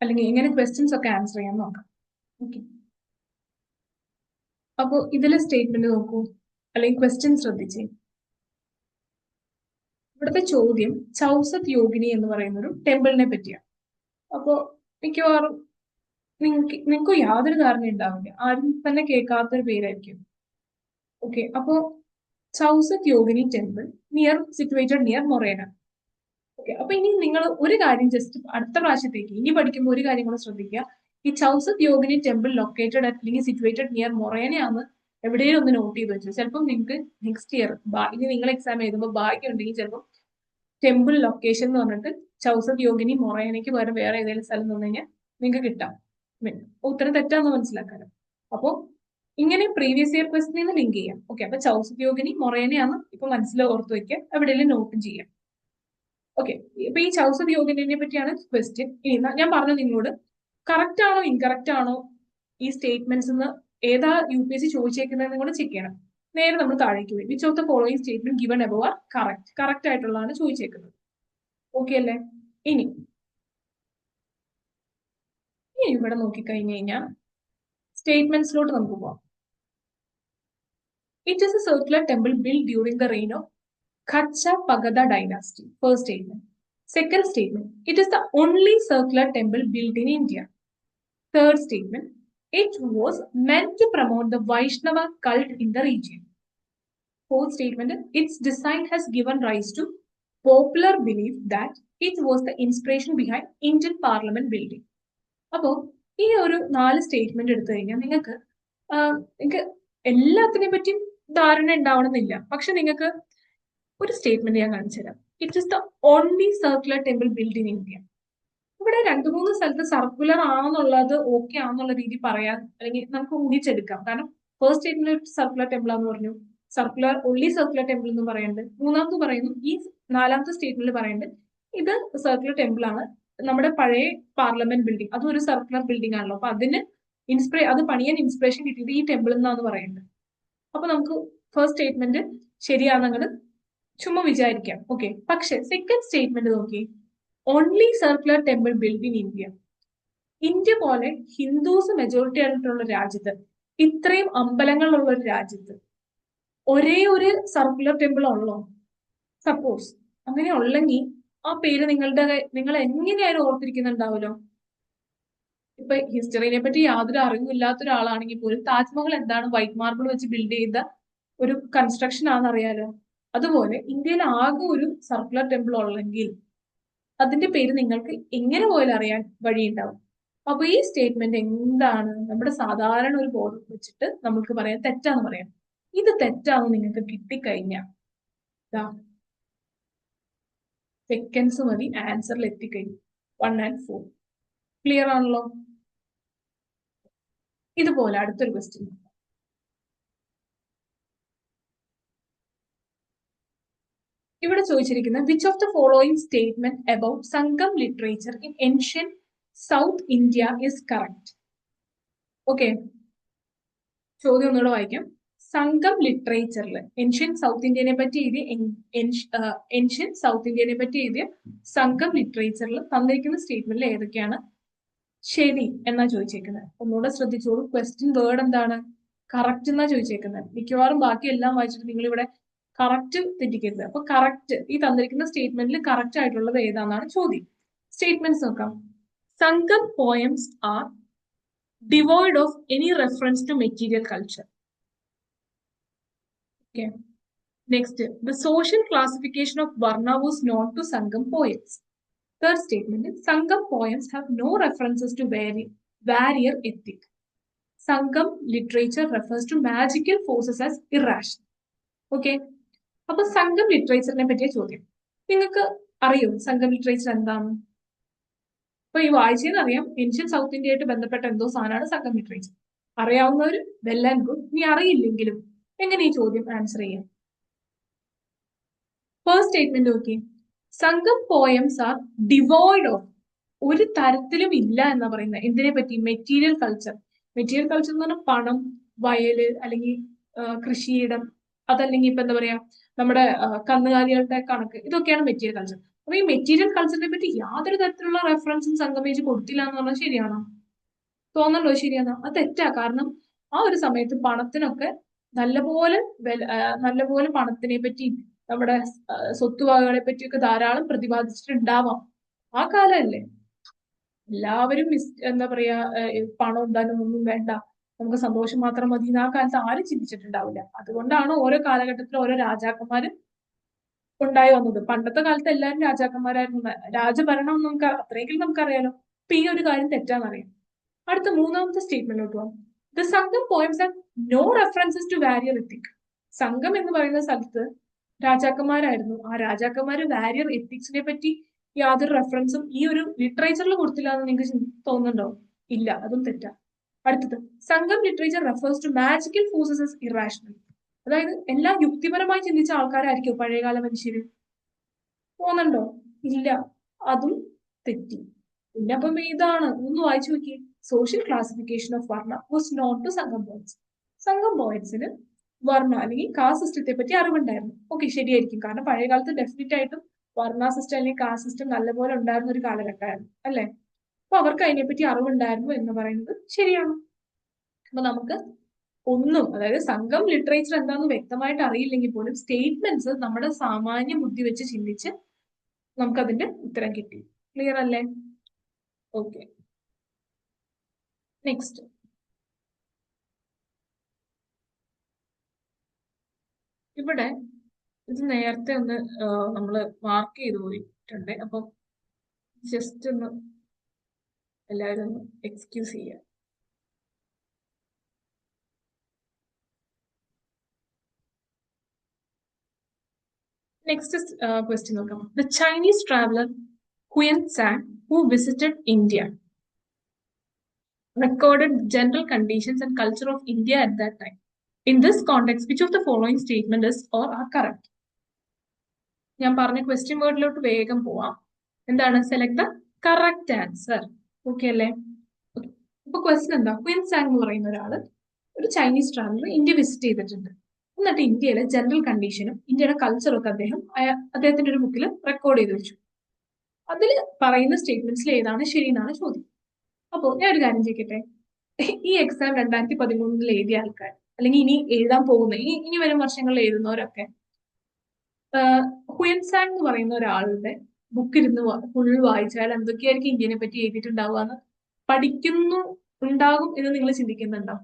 അല്ലെങ്കിൽ എങ്ങനെ ക്വസ്റ്റ്യൻസ് ഒക്കെ ആൻസർ ചെയ്യാൻ നോക്കാം. ഓക്കെ. അപ്പോൾ ഇതിലെ സ്റ്റേറ്റ്മെന്റ് നോക്കൂ, അല്ലെങ്കിൽ ക്വസ്റ്റ്യൻ ശ്രദ്ധിച്ചേ. ഇവിടുത്തെ ചോദ്യം ചൗസത് യോഗിനി എന്ന് പറയുന്ന ഒരു ടെമ്പിളിനെ പറ്റിയാണ്. അപ്പോ മിക്കവാറും നിങ്ങൾക്ക് യാതൊരു ധാരണ ഉണ്ടാവില്ല, ആരും തന്നെ കേൾക്കാത്തൊരു പേരായിരിക്കും. ഓക്കെ. അപ്പോ Chausath Yogini temple situated near Morena. Okay. അപ്പൊ ഇനി നിങ്ങൾ ഒരു കാര്യം ജസ്റ്റ് അടുത്ത പ്രാവശ്യത്തേക്ക് ഇനി പഠിക്കുമ്പോൾ ഒരു കാര്യം കൂടെ ശ്രദ്ധിക്കുക. ഈ ചൗസത് യോഗിനി ടെമ്പിൾ ലൊക്കേറ്റഡ് അല്ലെങ്കിൽ സിറ്റുവേറ്റഡ് നിയർ മൊറേനയാന്ന് എവിടെയും ഒന്ന് നോട്ട് ചെയ്ത് വെച്ചു. ചിലപ്പോൾ നിങ്ങൾക്ക് നെക്സ്റ്റ് ഇയർ ഇനി നിങ്ങൾ എക്സാം എഴുതുമ്പോൾ ഭാഗ്യം ഉണ്ടെങ്കിൽ ചിലപ്പോൾ ടെമ്പിൾ ലൊക്കേഷൻ എന്ന് പറഞ്ഞിട്ട് ചൗസത് യോഗിനി മൊറേനയ്ക്ക് പകരം വേറെ ഏതെങ്കിലും സ്ഥലം തന്നു കഴിഞ്ഞാൽ നിങ്ങൾക്ക് കിട്ടാം. ഉത്തരം തെറ്റാന്ന് മനസ്സിലാക്കാനും. അപ്പോൾ ഇങ്ങനെ പ്രീവിയസ് ഇയർ ക്വസ്റ്റിന് ലിങ്ക് ചെയ്യാം. ഓക്കെ. അപ്പൊ ചൗസത് യോഗിനി മൊറേനയാന്ന് ഇപ്പൊ മനസ്സിൽ ഓർത്ത് വെക്കുക, എവിടെയെങ്കിലും നോട്ടും ചെയ്യാം. ഓക്കെ. ഇപ്പൊ ഈ ചൗസത് യോഗിനെ പറ്റിയാണ് ക്വസ്റ്റ്യൻ. ഇനി ഞാൻ പറഞ്ഞു നിങ്ങളോട്, കറക്റ്റ് ആണോ ഇൻകറക്റ്റ് ആണോ ഈ സ്റ്റേറ്റ്മെന്റ്സ് ഏതാ UPSC ചോദിച്ചേക്കുന്നതെന്ന് കൂടെ ചെക്ക് ചെയ്യണം. നേരെ നമ്മൾ താഴേക്ക് പോയി. Which of the following statement given above are correct? Correct ആയിട്ടുള്ളതാണ് ചോദിച്ചേക്കുന്നത്. ഓക്കെ അല്ലേ? ഇനി ഇവിടെ നോക്കിക്കഴിഞ്ഞു കഴിഞ്ഞാൽ സ്റ്റേറ്റ്മെന്റ്സിലോട്ട് നമുക്ക് പോവാം. It is A circular temple build during the reign of Khatcha Pagoda dynasty. First statement. Second statement. It is the only circular temple built in India. Third statement. It was meant to promote the Vaishnava cult in the region. Fourth statement. Its design has given rise to popular belief that it was the inspiration behind Indian Parliament building. അപ്പോൾ ഈ ഒരു 4 statement എടുത്തു കഴിഞ്ഞാൽ നിങ്ങൾക്ക് എല്ലാത്തിനെ പറ്റിയും ധാരണ ഉണ്ടാവണമെന്നില്ല. പക്ഷെ നിങ്ങൾക്ക് ഒരു സ്റ്റേറ്റ്മെന്റ് ഞാൻ കാണിച്ചു തരാം. It is the only circular temple build in India. ഇവിടെ 2-3 സ്ഥലത്ത് സർക്കുലർ ആണെന്നുള്ളത് ഓക്കെ ആണെന്നുള്ള രീതി പറയാൻ, അല്ലെങ്കിൽ നമുക്ക് ഊഹിച്ചെടുക്കാം. കാരണം ഫസ്റ്റ് സ്റ്റേറ്റ്മെന്റ് സർക്കുലർ ടെമ്പിൾ ആണെന്ന് പറഞ്ഞു, ഓൺലി സർക്കുലർ ടെമ്പിൾ എന്ന് പറയുന്നുണ്ട്. മൂന്നാമത് പറയുന്നു, ഈ 4ാമത്തെ സ്റ്റേറ്റ്മെന്റിൽ പറയുന്നുണ്ട് ഇത് സർക്കുലർ ടെമ്പിൾ ആണ്, നമ്മുടെ പഴയ പാർലമെന്റ് ബിൽഡിംഗ് അതും ഒരു സർക്കുലർ ബിൽഡിംഗ് ആണല്ലോ, അപ്പൊ അത് പണിയാൻ ഇൻസ്പിറേഷൻ കിട്ടിയത് ഈ ടെമ്പിൾ എന്നാണ് പറയുന്നത്. അപ്പൊ നമുക്ക് ഫസ്റ്റ് സ്റ്റേറ്റ്മെന്റ് ശരിയാണെന്നങ്ങട് ചുമ്മാ വിചാരിക്കാം. ഓക്കെ. പക്ഷെ സെക്കൻഡ് സ്റ്റേറ്റ്മെന്റ് നോക്കി, only circular temple build in India. India പോലെ ഹിന്ദുസ് മെജോറിറ്റി ആയിട്ടുള്ള രാജ്യത്ത് ഇത്രയും അമ്പലങ്ങളുള്ള ഒരു രാജ്യത്ത് ഒരേ ഒരു സർക്കുലർ ടെമ്പിൾ ഉള്ളോ? സപ്പോസ് അങ്ങനെ ഉള്ളെങ്കിൽ ആ പേര് നിങ്ങൾ എങ്ങനെയായാലും ഓർത്തിരിക്കുന്നുണ്ടാവുമല്ലോ. ഇപ്പൊ ഹിസ്റ്ററിനെ പറ്റി യാതൊരു അറിവും ഇല്ലാത്ത ഒരാളാണെങ്കിൽ പോലും താജ്മഹൽ എന്താണ് വൈറ്റ് മാർബിൾ വെച്ച് ബിൽഡ് ചെയ്ത ഒരു കൺസ്ട്രക്ഷൻ ആണെന്ന് അറിയാലോ. അതുപോലെ ഇന്ത്യയിൽ ആകെ ഒരു സർക്കുലർ ടെമ്പിൾ ഉള്ളെങ്കിൽ അതിന്റെ പേര് നിങ്ങൾക്ക് എങ്ങനെ പോയാലും അറിയാൻ വഴിയുണ്ടാവും. അപ്പൊ ഈ സ്റ്റേറ്റ്മെന്റ് എന്താണ്? നമ്മുടെ സാധാരണ ഒരു ബോർഡ് വെച്ചിട്ട് നമുക്ക് പറയാം തെറ്റാന്ന് പറയാം. ഇത് തെറ്റാന്ന് നിങ്ങൾക്ക് കിട്ടിക്കഴിഞ്ഞാൽ സെക്കൻഡ്സ് മതി ആൻസറിൽ എത്തിക്കഴിഞ്ഞു. 1 and 4 ക്ലിയർ ആണല്ലോ. ഇതുപോലെ അടുത്തൊരു ക്വസ്റ്റ്യൻ. ഇവിടെ ചോദിച്ചിരിക്കുന്നത് which of the following statement about Sangam literature in ancient south India is correct? Okay, ചോദ്യം ഒന്നുകൂടെ വായിക്കാം. സംഗം ലിറ്ററേച്ചറിൽ ഏൻഷ്യൻ സൗത്ത് ഇന്ത്യനെ പറ്റി എഴുതിയ സംഗം ലിറ്ററേച്ചറിൽ തന്നിരിക്കുന്ന സ്റ്റേറ്റ്മെന്റിൽ ഏതൊക്കെയാണ് ശരി എന്നാ ചോദിച്ചേക്കുന്നത്? ഒന്നുകൂടെ ശ്രദ്ധിച്ചോളൂ. ക്വസ്റ്റ്യൻ വേർഡ് എന്താണ്? കറക്റ്റ് എന്നാ ചോദിച്ചേക്കുന്നത്. മിക്കവാറും ബാക്കി എല്ലാം വായിച്ചിട്ട് നിങ്ങൾ ഇവിടെ കറക്റ്റ് തെറ്റിക്കരുത്. അപ്പൊ കറക്റ്റ്, ഈ തന്നിരിക്കുന്ന സ്റ്റേറ്റ്മെന്റിൽ കറക്റ്റ് ആയിട്ടുള്ളത് ഏതാണെന്നാണ് ചോദ്യം. സ്റ്റേറ്റ്മെന്റ്സ് നോക്കാം. Sangam poems are devoid of any reference to material culture. Okay. Next, the social classification of Varna was known to Sangam poets. Third statement, Sangam poems have no references to warrior ethic. Sangam literature refers to magical forces as irrational. Okay. അപ്പൊ സംഘം ലിറ്ററേച്ചറിനെ പറ്റിയ ചോദ്യം. നിങ്ങൾക്ക് അറിയോ സംഘം literature എന്താണ്? അപ്പൊ ഈ വായിച്ചതെന്ന് അറിയാം, ഏൻഷ്യൻ സൗത്ത് ഇന്ത്യയായിട്ട് ബന്ധപ്പെട്ട എന്തോ സാധനമാണ് സംഘം ലിറ്ററേച്ചർ. അറിയാവുന്നവർ വെൽ ആൻഡ് ഗുഡ്. ഇനി അറിയില്ലെങ്കിലും എങ്ങനെ ഈ ചോദ്യം ആൻസർ ചെയ്യാം? ഫസ്റ്റ് സ്റ്റേറ്റ്മെന്റ് നോക്കി. സംഘം പോയംസ് ആർ ഡിവോയിഡ് ഓഫ്, ഒരു തരത്തിലും ഇല്ല എന്നാ പറയുന്നത്. എന്തിനെ പറ്റി? Material culture. മെറ്റീരിയൽ കൾച്ചർ എന്ന് പറഞ്ഞാൽ പണം, വയല്, അല്ലെങ്കിൽ കൃഷിയിടം, അതല്ലെങ്കിൽ ഇപ്പൊ എന്താ പറയാ നമ്മുടെ കന്നുകാലികളുടെ കണക്ക്, ഇതൊക്കെയാണ് മെറ്റീരിയൽ കൾച്ചർ. അപ്പൊ ഈ മെറ്റീരിയൽ കൾച്ചറിനെ പറ്റി യാതൊരു തരത്തിലുള്ള റെഫറൻസും സംഗമേജ് കൊടുത്തില്ല എന്ന് പറഞ്ഞാൽ ശരിയാണോ? തോന്നല്ലോ ശരിയാണോ? അത് തെറ്റാ. കാരണം ആ ഒരു സമയത്ത് പണത്തിനൊക്കെ നല്ലപോലെ പണത്തിനെ പറ്റി, നമ്മുടെ സ്വത്തുവകകളെ പറ്റിയൊക്കെ ധാരാളം പ്രതിപാദിച്ചിട്ടുണ്ടാവാം. ആ കാലമല്ലേ. എല്ലാവരും എന്താ പറയാ പണം എന്തായാലും ഒന്നും വേണ്ട, നമുക്ക് സന്തോഷം മാത്രം മതി എന്ന് ആ കാലത്ത് ആരും ചിന്തിച്ചിട്ടുണ്ടാവില്ല. അതുകൊണ്ടാണ് ഓരോ കാലഘട്ടത്തിലും ഓരോ രാജാക്കന്മാരും ഉണ്ടായി വന്നത്. പണ്ടത്തെ കാലത്ത് എല്ലാവരും രാജാക്കന്മാരായിരുന്നു. രാജഭരണം നമുക്ക് അത്രയെങ്കിലും നമുക്കറിയാലോ. അപ്പൊ ഈ ഒരു കാര്യം തെറ്റാന്നറിയാം. അടുത്ത മൂന്നാമത്തെ സ്റ്റേറ്റ്മെന്റിലോട്ട് പോകാം. The Sangam poems are no references to warrior ethic. Sangam എന്ന് പറയുന്ന സ്ഥലത്ത് രാജാക്കന്മാരായിരുന്നു. ആ രാജാക്കന്മാര് വാരിയർ എത്തിക്സിനെ പറ്റി യാതൊരു റെഫറൻസും ഈ ഒരു ലിറ്ററേച്ചറിൽ കൊടുത്തില്ല എന്ന് നിങ്ങൾക്ക് തോന്നുന്നുണ്ടോ? ഇല്ല, അതും തെറ്റാ. അടുത്തത്, Sangam literature refers to magical forces as irrational. അതായത് എല്ലാം യുക്തിപരമായി ചിന്തിച്ച ആൾക്കാരായിരിക്കും പഴയകാല മനുഷ്യര്. തോന്നുന്നുണ്ടോ? ഇല്ല, അതും തെറ്റി. പിന്നെ അപ്പം ഇതാണ്, ഒന്ന് വായിച്ചു നോക്കിയേ. സോഷ്യൽ ക്ലാസിഫിക്കേഷൻ ഓഫ് വർണ്ണ വാസ് നോട്ട് ടു സംഘം പോയിന്റ്സ്. സംഘം പോയിന്റ്സിന് വർണ്ണ അല്ലെങ്കിൽ കാസ്റ്റ് സിസ്റ്റത്തെ പറ്റി അറിവുണ്ടായിരുന്നു. ഓക്കെ, ശരിയായിരിക്കും. കാരണം പഴയ കാലത്ത് ഡെഫിനറ്റ് ആയിട്ടും വർണ്ണ സിസ്റ്റം അല്ലെങ്കിൽ കാസ്റ്റ് സിസ്റ്റം നല്ലപോലെ ഉണ്ടായിരുന്ന ഒരു കാലഘട്ടമായിരുന്നു, അല്ലെ? അപ്പൊ അവർക്ക് അതിനെപ്പറ്റി അറിവുണ്ടായിരുന്നു എന്ന് പറയുന്നത് ശരിയാണ്. അപ്പൊ നമുക്ക് ഒന്നും, അതായത് സംഘം ലിറ്ററേച്ചർ എന്താണെന്ന് വ്യക്തമായിട്ട് അറിയില്ലെങ്കിൽ പോലും സ്റ്റേറ്റ്മെന്റ്സ് നമ്മുടെ സാമാന്യ ബുദ്ധി വെച്ച് ചിന്തിച്ച് നമുക്കതിന്റെ ഉത്തരം കിട്ടി. ക്ലിയർ അല്ലേ? Okay, next. ഇവിടെ ഇത് നേരത്തെ ഒന്ന് നമ്മൾ മാർക്ക് ചെയ്ത് പോയിട്ടുണ്ട്. അപ്പം ജസ്റ്റ് ഒന്ന് എല്ലാവരും ഒന്ന് എക്സ്ക്യൂസ് ചെയ്യുക. നെക്സ്റ്റ് ക്വസ്റ്റ്യൻ നോക്കാം. The Chinese traveller Hiuen Tsang who visited India recorded general conditions and culture of India at that time. In this context, which of the following statement is or are correct? ഞാൻ പറഞ്ഞ question വേർഡിലോട്ട് വേഗം പോവാം. എന്താണ്? Select the correct answer. Okay അല്ലേ? ഇപ്പൊ question എന്താ? ഹുയൻ San എന്ന് പറയുന്ന ഒരാള് ഒരു ചൈനീസ് ട്രാവലർ ഇന്ത്യ വിസിറ്റ് ചെയ്തിട്ടുണ്ട്. എന്നിട്ട് ഇന്ത്യയിലെ ജനറൽ കണ്ടീഷനും ഇന്ത്യയുടെ കൾച്ചറും ഒക്കെ അദ്ദേഹത്തിന്റെ ഒരു ബുക്കിൽ റെക്കോർഡ് ചെയ്ത് വെച്ചു. അതിൽ പറയുന്ന സ്റ്റേറ്റ്മെന്റ്സിൽ ഏതാണ് ശരി എന്നാണ് ചോദ്യം. അപ്പോൾ ഞാൻ ഒരു കാര്യം ചോദിക്കട്ടെ. ഈ എക്സാം 2013 എഴുതിയ ആൾക്കാർ, അല്ലെങ്കിൽ ഇനി എഴുതാൻ പോകുന്ന ഇനി വരും വർഷങ്ങളിൽ എഴുതുന്നവരൊക്കെ ഹുയൻസാങ് എന്ന് പറയുന്ന ഒരാളുടെ ബുക്ക് ഇരുന്ന് ഫുൾ വായിച്ചാൽ എന്തൊക്കെയായിരിക്കും ഇന്ത്യനെ പറ്റി എഴുതിയിട്ടുണ്ടാവുക എന്ന് പഠിക്കുന്നു ഉണ്ടാകും എന്ന് നിങ്ങൾ ചിന്തിക്കുന്നുണ്ടോ?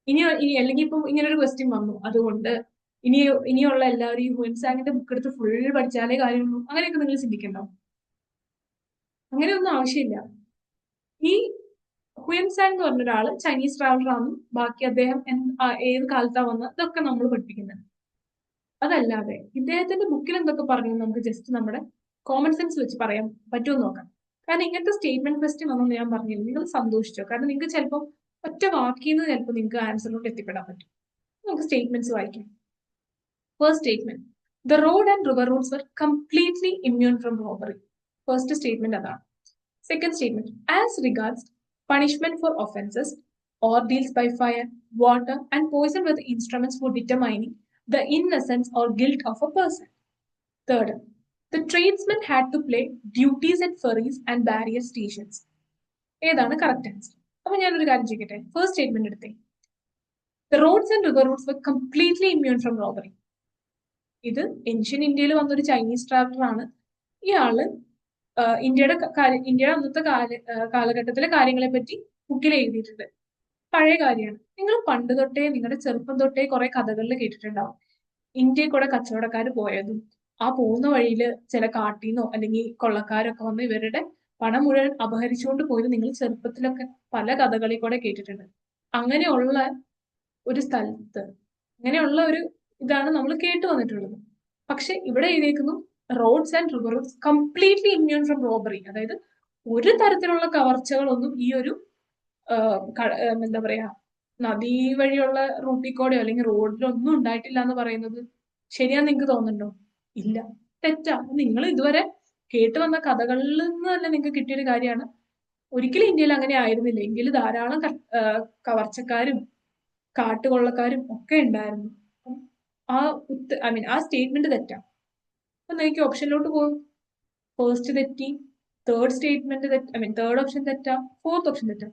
ഇനി അല്ലെങ്കിൽ ഇപ്പൊ ഇങ്ങനെ ഒരു ക്വസ്റ്റ്യൻ വന്നു, അതുകൊണ്ട് ഇനിയുള്ള എല്ലാവരും ഈ ഹുയൻസാങ്ങിന്റെ ബുക്ക് എടുത്ത് ഫുൾ പഠിച്ചാലേ കാര്യമുള്ളൂ, അങ്ങനെയൊക്കെ നിങ്ങൾ ചിന്തിക്കണ്ടോ? അങ്ങനെയൊന്നും ആവശ്യമില്ല. ഈ ഹുയൻസാങ് എന്ന് പറഞ്ഞ ഒരാള് ചൈനീസ് ട്രാവലറാണ്. ബാക്കി അദ്ദേഹം ഏത് കാലത്താണ് വന്നത് ഇതൊക്കെ നമ്മൾ പഠിപ്പിക്കുന്നത്. അതല്ലാതെ ഇദ്ദേഹത്തിന്റെ ബുക്കിൽ എന്തൊക്കെ പറഞ്ഞു നമുക്ക് ജസ്റ്റ് നമ്മുടെ കോമൺ സെൻസ് വെച്ച് പറയാൻ പറ്റുമോ നോക്കാം. കാരണം ഇങ്ങനത്തെ സ്റ്റേറ്റ്മെന്റ് ക്വസ്റ്റ്യൻ ഒന്നും ഞാൻ പറഞ്ഞില്ല, നിങ്ങൾ സന്തോഷിച്ചോ? കാരണം നിങ്ങൾക്ക് ചിലപ്പോൾ ഒറ്റ വാക്കിന്ന് ചിലപ്പോൾ നിങ്ങൾക്ക് ആൻസറിലോട്ട് എത്തിപ്പെടാൻ പറ്റും. നമുക്ക് സ്റ്റേറ്റ്മെന്റ്സ് വായിക്കാം. First statement, the road and river routes were completely immune from robbery. First statement അതാണ്. Second statement, as regards punishment for offences, ordeals by fire, water, and poison were the instruments for determining the innocence or guilt of a person. Third, the tradesmen had to play duties at ferries and barrier stations. ഏതാണ് correct answer? അപ്പൊ ഞാനൊരു കാര്യം ചെയ്യട്ടെ. First statement എടുത്തേ, the roads and river routes were completely immune from robbery. ഇത് ancient ഇന്ത്യയിൽ വന്നൊരു Chinese ട്രാവലറാണ്. ഇയാള് ഇന്ത്യയുടെ അന്നത്തെ കാലഘട്ടത്തിലെ കാര്യങ്ങളെ പറ്റി ബുക്കിൽ എഴുതിയിട്ടുണ്ട്. പഴയ കാര്യമാണ്. നിങ്ങൾ പണ്ട് തൊട്ടേ നിങ്ങളുടെ ചെറുപ്പം തൊട്ടേ കുറെ കഥകളിൽ കേട്ടിട്ടുണ്ടാവും. ഇന്ത്യയിൽ കൂടെ കച്ചവടക്കാർ പോയതും ആ പോകുന്ന വഴിയിൽ ചില കാട്ടീന്നോ അല്ലെങ്കിൽ കൊള്ളക്കാരൊക്കെ വന്ന് ഇവരുടെ പണം മുഴുവൻ അപഹരിച്ചുകൊണ്ട് പോയത് നിങ്ങൾ ചെറുപ്പത്തിലൊക്കെ പല കഥകളിൽ കൂടെ കേട്ടിട്ടുണ്ട്. അങ്ങനെയുള്ള ഒരു സ്ഥലത്ത് അങ്ങനെയുള്ള ഒരു ഇതാണ് നമ്മൾ കേട്ടു വന്നിട്ടുള്ളത്. പക്ഷെ ഇവിടെ എഴുതിയേക്കുന്നു roads and river routes completely immune from robbery. അതായത് ഒരു തരത്തിലുള്ള കവർച്ചകളൊന്നും ഈ ഒരു എന്താ പറയാ നദി വഴിയുള്ള റൂട്ടിൽ കൂടെയോ അല്ലെങ്കിൽ റോഡിലൊന്നും ഉണ്ടായിട്ടില്ല എന്ന് പറയുന്നത് ശരിയാന്ന് നിങ്ങൾക്ക് തോന്നുന്നുണ്ടോ? ഇല്ല, തെറ്റാ. നിങ്ങൾ ഇതുവരെ കേട്ടു വന്ന കഥകളിൽ നിന്ന് തന്നെ നിങ്ങൾക്ക് കിട്ടിയൊരു കാര്യമാണ്. ഒരിക്കലും ഇന്ത്യയിൽ അങ്ങനെ ആയിരുന്നില്ല. ഇന്ത്യയിൽ ധാരാളം കവർച്ചക്കാരും കാട്ടുകൊള്ളക്കാരും ഒക്കെ ഉണ്ടായിരുന്നു. ആ സ്റ്റേറ്റ്മെന്റ് തെറ്റാ. അപ്പൊ നിങ്ങൾക്ക് ഓപ്ഷനിലോട്ട് പോകും. ഫസ്റ്റ് തെറ്റി, തേർഡ് സ്റ്റേറ്റ്മെന്റ് തേർഡ് ഓപ്ഷൻ തെറ്റാ, ഫോർത്ത് ഓപ്ഷൻ തെറ്റാ.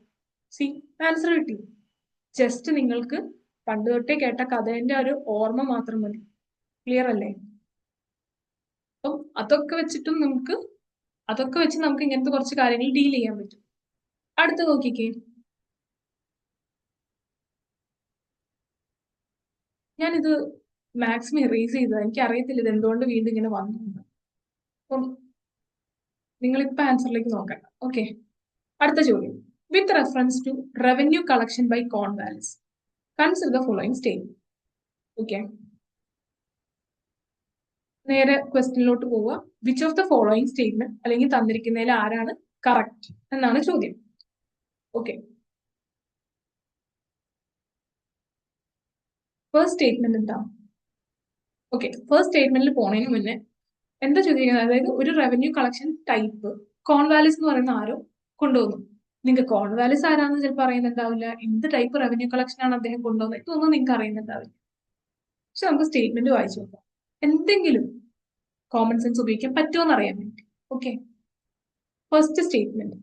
സി, ആൻസർ കിട്ടി. ജസ്റ്റ് നിങ്ങൾക്ക് പണ്ട് തൊട്ടേ കേട്ട കഥേന്റെ ഒരു ഓർമ്മ മാത്രം മതി. ക്ലിയർ അല്ലേ? അപ്പം അതൊക്കെ വെച്ച് നമുക്ക് ഇങ്ങനത്തെ കുറച്ച് കാര്യങ്ങൾ ഡീൽ ചെയ്യാൻ പറ്റും. അടുത്ത് നോക്കിക്കേ, ഞാനിത് മാക്സിമം ഇറേസ് ചെയ്തത്. എനിക്ക് അറിയത്തില്ല ഇത് എന്തുകൊണ്ട് വീണ്ടും ഇങ്ങനെ വന്നു. അപ്പം നിങ്ങളിപ്പോ ആൻസറിലേക്ക് നോക്കണ്ട. ഓക്കെ, അടുത്ത ചോദ്യം. With reference to revenue collection by Cornwallis, consider the following statement. Okay, നേരെ ക്വസ്റ്റ്യനിലോട്ട് പോവുക. Which of the following statement, അല്ലെങ്കിൽ തന്നിരിക്കുന്നതിൽ ആരാണ് കറക്റ്റ് എന്നാണ് ചോദ്യം. ഓക്കെ, ഫസ്റ്റ് സ്റ്റേറ്റ്മെന്റ് എന്താ? ഓക്കെ, ഫസ്റ്റ് സ്റ്റേറ്റ്മെന്റിൽ പോണതിന് മുന്നേ എന്താ ചോദിക്കുന്നത്? അതായത് ഒരു റവന്യൂ കളക്ഷൻ ടൈപ്പ് കോൺവാലിസ് എന്ന് പറയുന്ന ആരോ കൊണ്ടുവന്നു. നിങ്ങൾക്ക് കോൺവാലിസ് ആരാന്ന് ചിലപ്പോൾ അറിയുന്നുണ്ടാവില്ല. എന്ത് ടൈപ്പ് റവന്യൂ കളക്ഷൻ ആണ് അദ്ദേഹം കൊണ്ടുവന്നത് ഇതൊന്നും നിങ്ങൾക്ക് അറിയുന്നുണ്ടാവില്ല. പക്ഷെ നമുക്ക് സ്റ്റേറ്റ്മെന്റ് വായിച്ചു നോക്കാം, എന്തെങ്കിലും കോമൺ സെൻസ് ഉപയോഗിക്കാൻ പറ്റുമോ അറിയാൻ വേണ്ടി. Okay, first statement,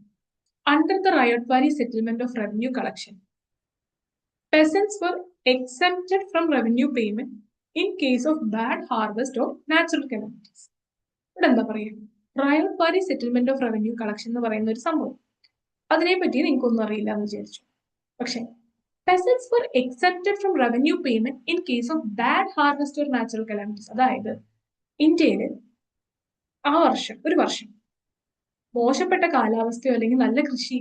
under the Ryotwari settlement of revenue collection, peasants were exempted from revenue payment in case of bad harvest or natural calamities. ഇവിടെ എന്താ പറയുക? റയോട്ട്വാരി സെറ്റിൽമെന്റ് ഓഫ് റവന്യൂ കളക്ഷൻ എന്ന് പറയുന്ന ഒരു സംഭവം, അതിനെപ്പറ്റി നിങ്ങൾക്കൊന്നും അറിയില്ല എന്ന് വിചാരിച്ചു. പക്ഷെ peasants were exempted from revenue payment in case of bad harvest or natural calamities. അതായത് ഇന്ത്യയിൽ ഒരു വർഷം മോശപ്പെട്ട കാലാവസ്ഥയോ അല്ലെങ്കിൽ നല്ല കൃഷി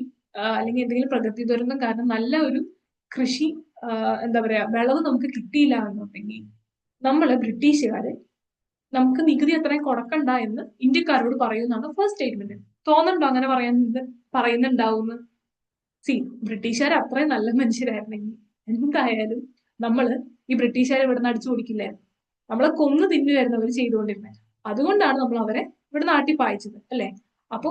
അല്ലെങ്കിൽ എന്തെങ്കിലും പ്രകൃതി ദുരന്തം കാരണം നല്ല ഒരു കൃഷി എന്താ പറയാ വിളവ് നമുക്ക് കിട്ടിയില്ല എന്നുണ്ടെങ്കിൽ നമ്മള് ബ്രിട്ടീഷുകാര് നമുക്ക് നികുതി അത്രയും കൊടുക്കണ്ട എന്ന് ഇന്ത്യക്കാരോട് പറയുന്നതാണ് ഫസ്റ്റ് സ്റ്റേറ്റ്മെന്റ്. തോന്നുന്നുണ്ടോ അങ്ങനെ പറയുന്നുണ്ടാവുമെന്ന്? സി, ബ്രിട്ടീഷുകാർ അത്രയും നല്ല മനുഷ്യരായിരുന്നെങ്കിൽ എന്തായാലും നമ്മള് ഈ ബ്രിട്ടീഷുകാരെ ഇവിടുന്ന് അടിച്ചു കൊടുക്കില്ലായിരുന്നു. നമ്മളെ കൊന്നു തിന്നുമായിരുന്നു അവർ ചെയ്തുകൊണ്ടിരുന്നത്. അതുകൊണ്ടാണ് നമ്മൾ അവരെ ഇവിടെ നാട്ടിൽ പായിച്ചത്, അല്ലെ? അപ്പൊ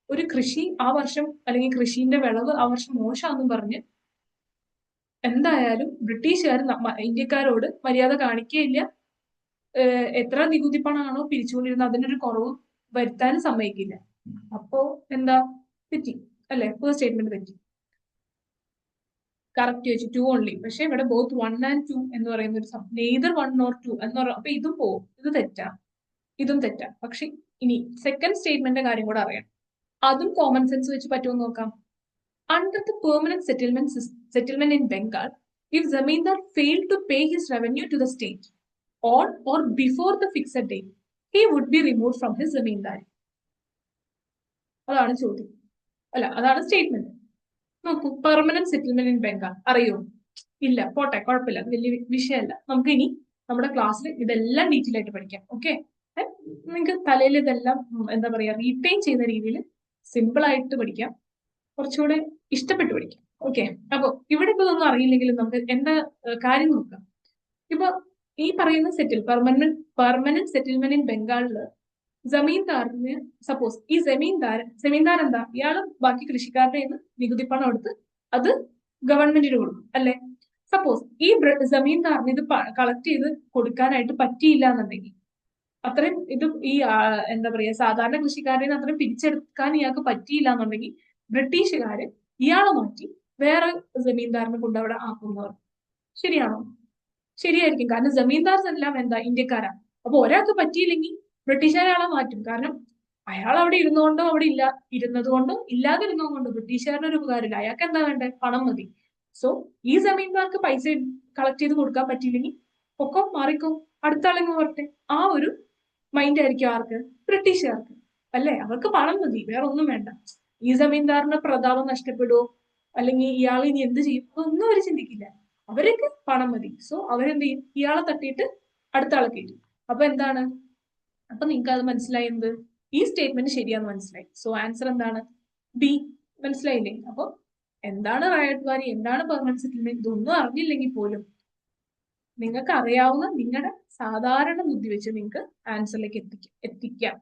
ഒരു കൃഷി ആ വർഷം അല്ലെങ്കിൽ കൃഷിന്റെ വിളവ് ആ വർഷം മോശമാണെന്നും പറഞ്ഞ് എന്തായാലും ബ്രിട്ടീഷുകാർ ഇന്ത്യക്കാരോട് മര്യാദ കാണിക്കുകയില്ല. എത്ര നികുതി പണമാണോ പിരിച്ചുകൊണ്ടിരുന്നത് അതിനൊരു കുറവ് വരുത്താനും സമ്മതിക്കില്ല. അപ്പോ എന്താ, തെറ്റി അല്ലെ? ഫസ്റ്റ് സ്റ്റേറ്റ്മെന്റ് തെറ്റി. കറക്റ്റ് വെച്ച് 2 ഓൺലി. പക്ഷെ ഇവിടെ ബോത്ത് 1 and 2 എന്ന് പറയുന്ന ഒരു നെയ്തർ 1 or 2 എന്ന് പറയുന്നത്, അപ്പൊ ഇതും പോവും, ഇത് തെറ്റാ, ഇതും തെറ്റാ. പക്ഷെ ഇനി സെക്കൻഡ് സ്റ്റേറ്റ്മെന്റിന്റെ കാര്യം കൂടെ അറിയാം. അതും കോമൺ സെൻസ് വെച്ച് പറ്റുമോ നോക്കാം. Under the permanent settlement in Bengal, if Zamindar failed to pay his revenue to the state on or before the fixed date, he would be removed from his Zamindari. അതാണ് ചോദ്യം, അല്ല അതാണ് statement. നോക്കൂ, permanent settlement in Bengal അറിയോ? ഇല്ല, പോട്ടെ, കുഴപ്പമില്ല, വലിയ വിഷയമല്ല. നമുക്ക് ഇനി നമ്മുടെ ക്ലാസ്സിൽ ഇതെല്ലാം ഡീറ്റെയിൽ ആയിട്ട് പഠിക്കാം. ഓക്കെ, നിങ്ങൾക്ക് തലയിൽ ഇതെല്ലാം എന്താ പറയാ റീറ്റെയിൻ ചെയ്യുന്ന രീതിയിൽ സിമ്പിൾ ആയിട്ട് പഠിക്കാം, കുറച്ചുകൂടെ ഇഷ്ടപ്പെട്ട് പഠിക്കാം. ഓക്കെ, അപ്പൊ ഇവിടെ ഇപ്പൊ ഒന്നും അറിയില്ലെങ്കിലും നമുക്ക് എന്താ കാര്യം നോക്കാം. ഇപ്പൊ ഈ പറയുന്ന പെർമനന്റ് സെറ്റിൽമെന്റ് ഇൻ ബംഗാളില് ജമീന്ദാറിന് സപ്പോസ് ഈ ജമീന്ദാർ എന്താ, ഇയാള് ബാക്കി കൃഷിക്കാരുടെ നികുതി പണം എടുത്ത് അത് ഗവൺമെന്റിന് കൊടുക്കും അല്ലെ. സപ്പോസ് ഈ ജമീന്ദാറിന് ഇത് കളക്ട് ചെയ്ത് കൊടുക്കാനായിട്ട് പറ്റിയില്ല എന്നുണ്ടെങ്കിൽ, അത്രയും ഇത് ഈ എന്താ പറയാ സാധാരണ കൃഷിക്കാരെ അത്രയും പിരിച്ചെടുക്കാൻ ഇയാൾക്ക് പറ്റിയില്ല എന്നുണ്ടെങ്കിൽ ബ്രിട്ടീഷുകാര് ഇയാളെ മാറ്റി വേറെ ജമീന്ദാറിനെ കൊണ്ട് അവിടെ ആക്കുന്നവർ. ശരിയാണോ? ശരിയായിരിക്കും, കാരണം ജമീന്ദാർസ് എല്ലാം എന്താ ഇന്ത്യക്കാരാണ്. അപ്പൊ ഒരാൾക്ക് പറ്റിയില്ലെങ്കിൽ ബ്രിട്ടീഷുകാർ അയാളെ മാറ്റും. കാരണം അയാൾ അവിടെ ഇരുന്നുകൊണ്ടോ അവിടെ ഇരുന്നതുകൊണ്ടോ ഇല്ലാതിരുന്നതുകൊണ്ടോ ബ്രിട്ടീഷുകാരുടെ ഒരു ഉപകാരമില്ല. അയാൾക്ക് എന്താ വേണ്ടത്? പണം മതി. സോ ഈ ജമീന്ദാർക്ക് പൈസ കളക്ട് ചെയ്ത് കൊടുക്കാൻ പറ്റിയില്ലെങ്കിൽ ഒക്കെ മാറിക്കോ, അടുത്ത ആളെങ്ങ് വരട്ടെ. ആ ഒരു മൈൻഡ് ആയിരിക്കും ആർക്ക്? ബ്രിട്ടീഷുകാർക്ക് അല്ലെ. അവർക്ക് പണം മതി, വേറെ ഒന്നും വേണ്ട. ഈ ജമീന്ദാറിന്റെ പ്രതാപം നഷ്ടപ്പെടുവോ അല്ലെങ്കിൽ ഇയാൾ ഇനി എന്ത് ചെയ്യും ഒന്നും അവർ ചിന്തിക്കില്ല. അവർക്ക് പണം മതി. സോ അവരെന്ത് ചെയ്യും? ഇയാളെ തട്ടിയിട്ട് അടുത്ത ആളെ കയറ്റും. അപ്പൊ എന്താണ്? അപ്പൊ നിങ്ങൾക്ക് അത് മനസ്സിലായത് ഈ സ്റ്റേറ്റ്മെന്റ് ശരിയാന്ന് മനസ്സിലായി. സോ ആൻസർ എന്താണ്? ബി. മനസ്സിലായില്ലേ? അപ്പൊ എന്താണ് റയട്ട് വാലി, എന്താണ് പെർമനന്റ് സെറ്റിൽമെന്റ്, ഇതൊന്നും അറിഞ്ഞില്ലെങ്കിൽ പോലും നിങ്ങൾക്ക് അറിയാവുന്ന നിങ്ങളുടെ സാധാരണ ബുദ്ധി വെച്ച് നിങ്ങൾക്ക് ആൻസറിലേക്ക് എത്തിക്കാം.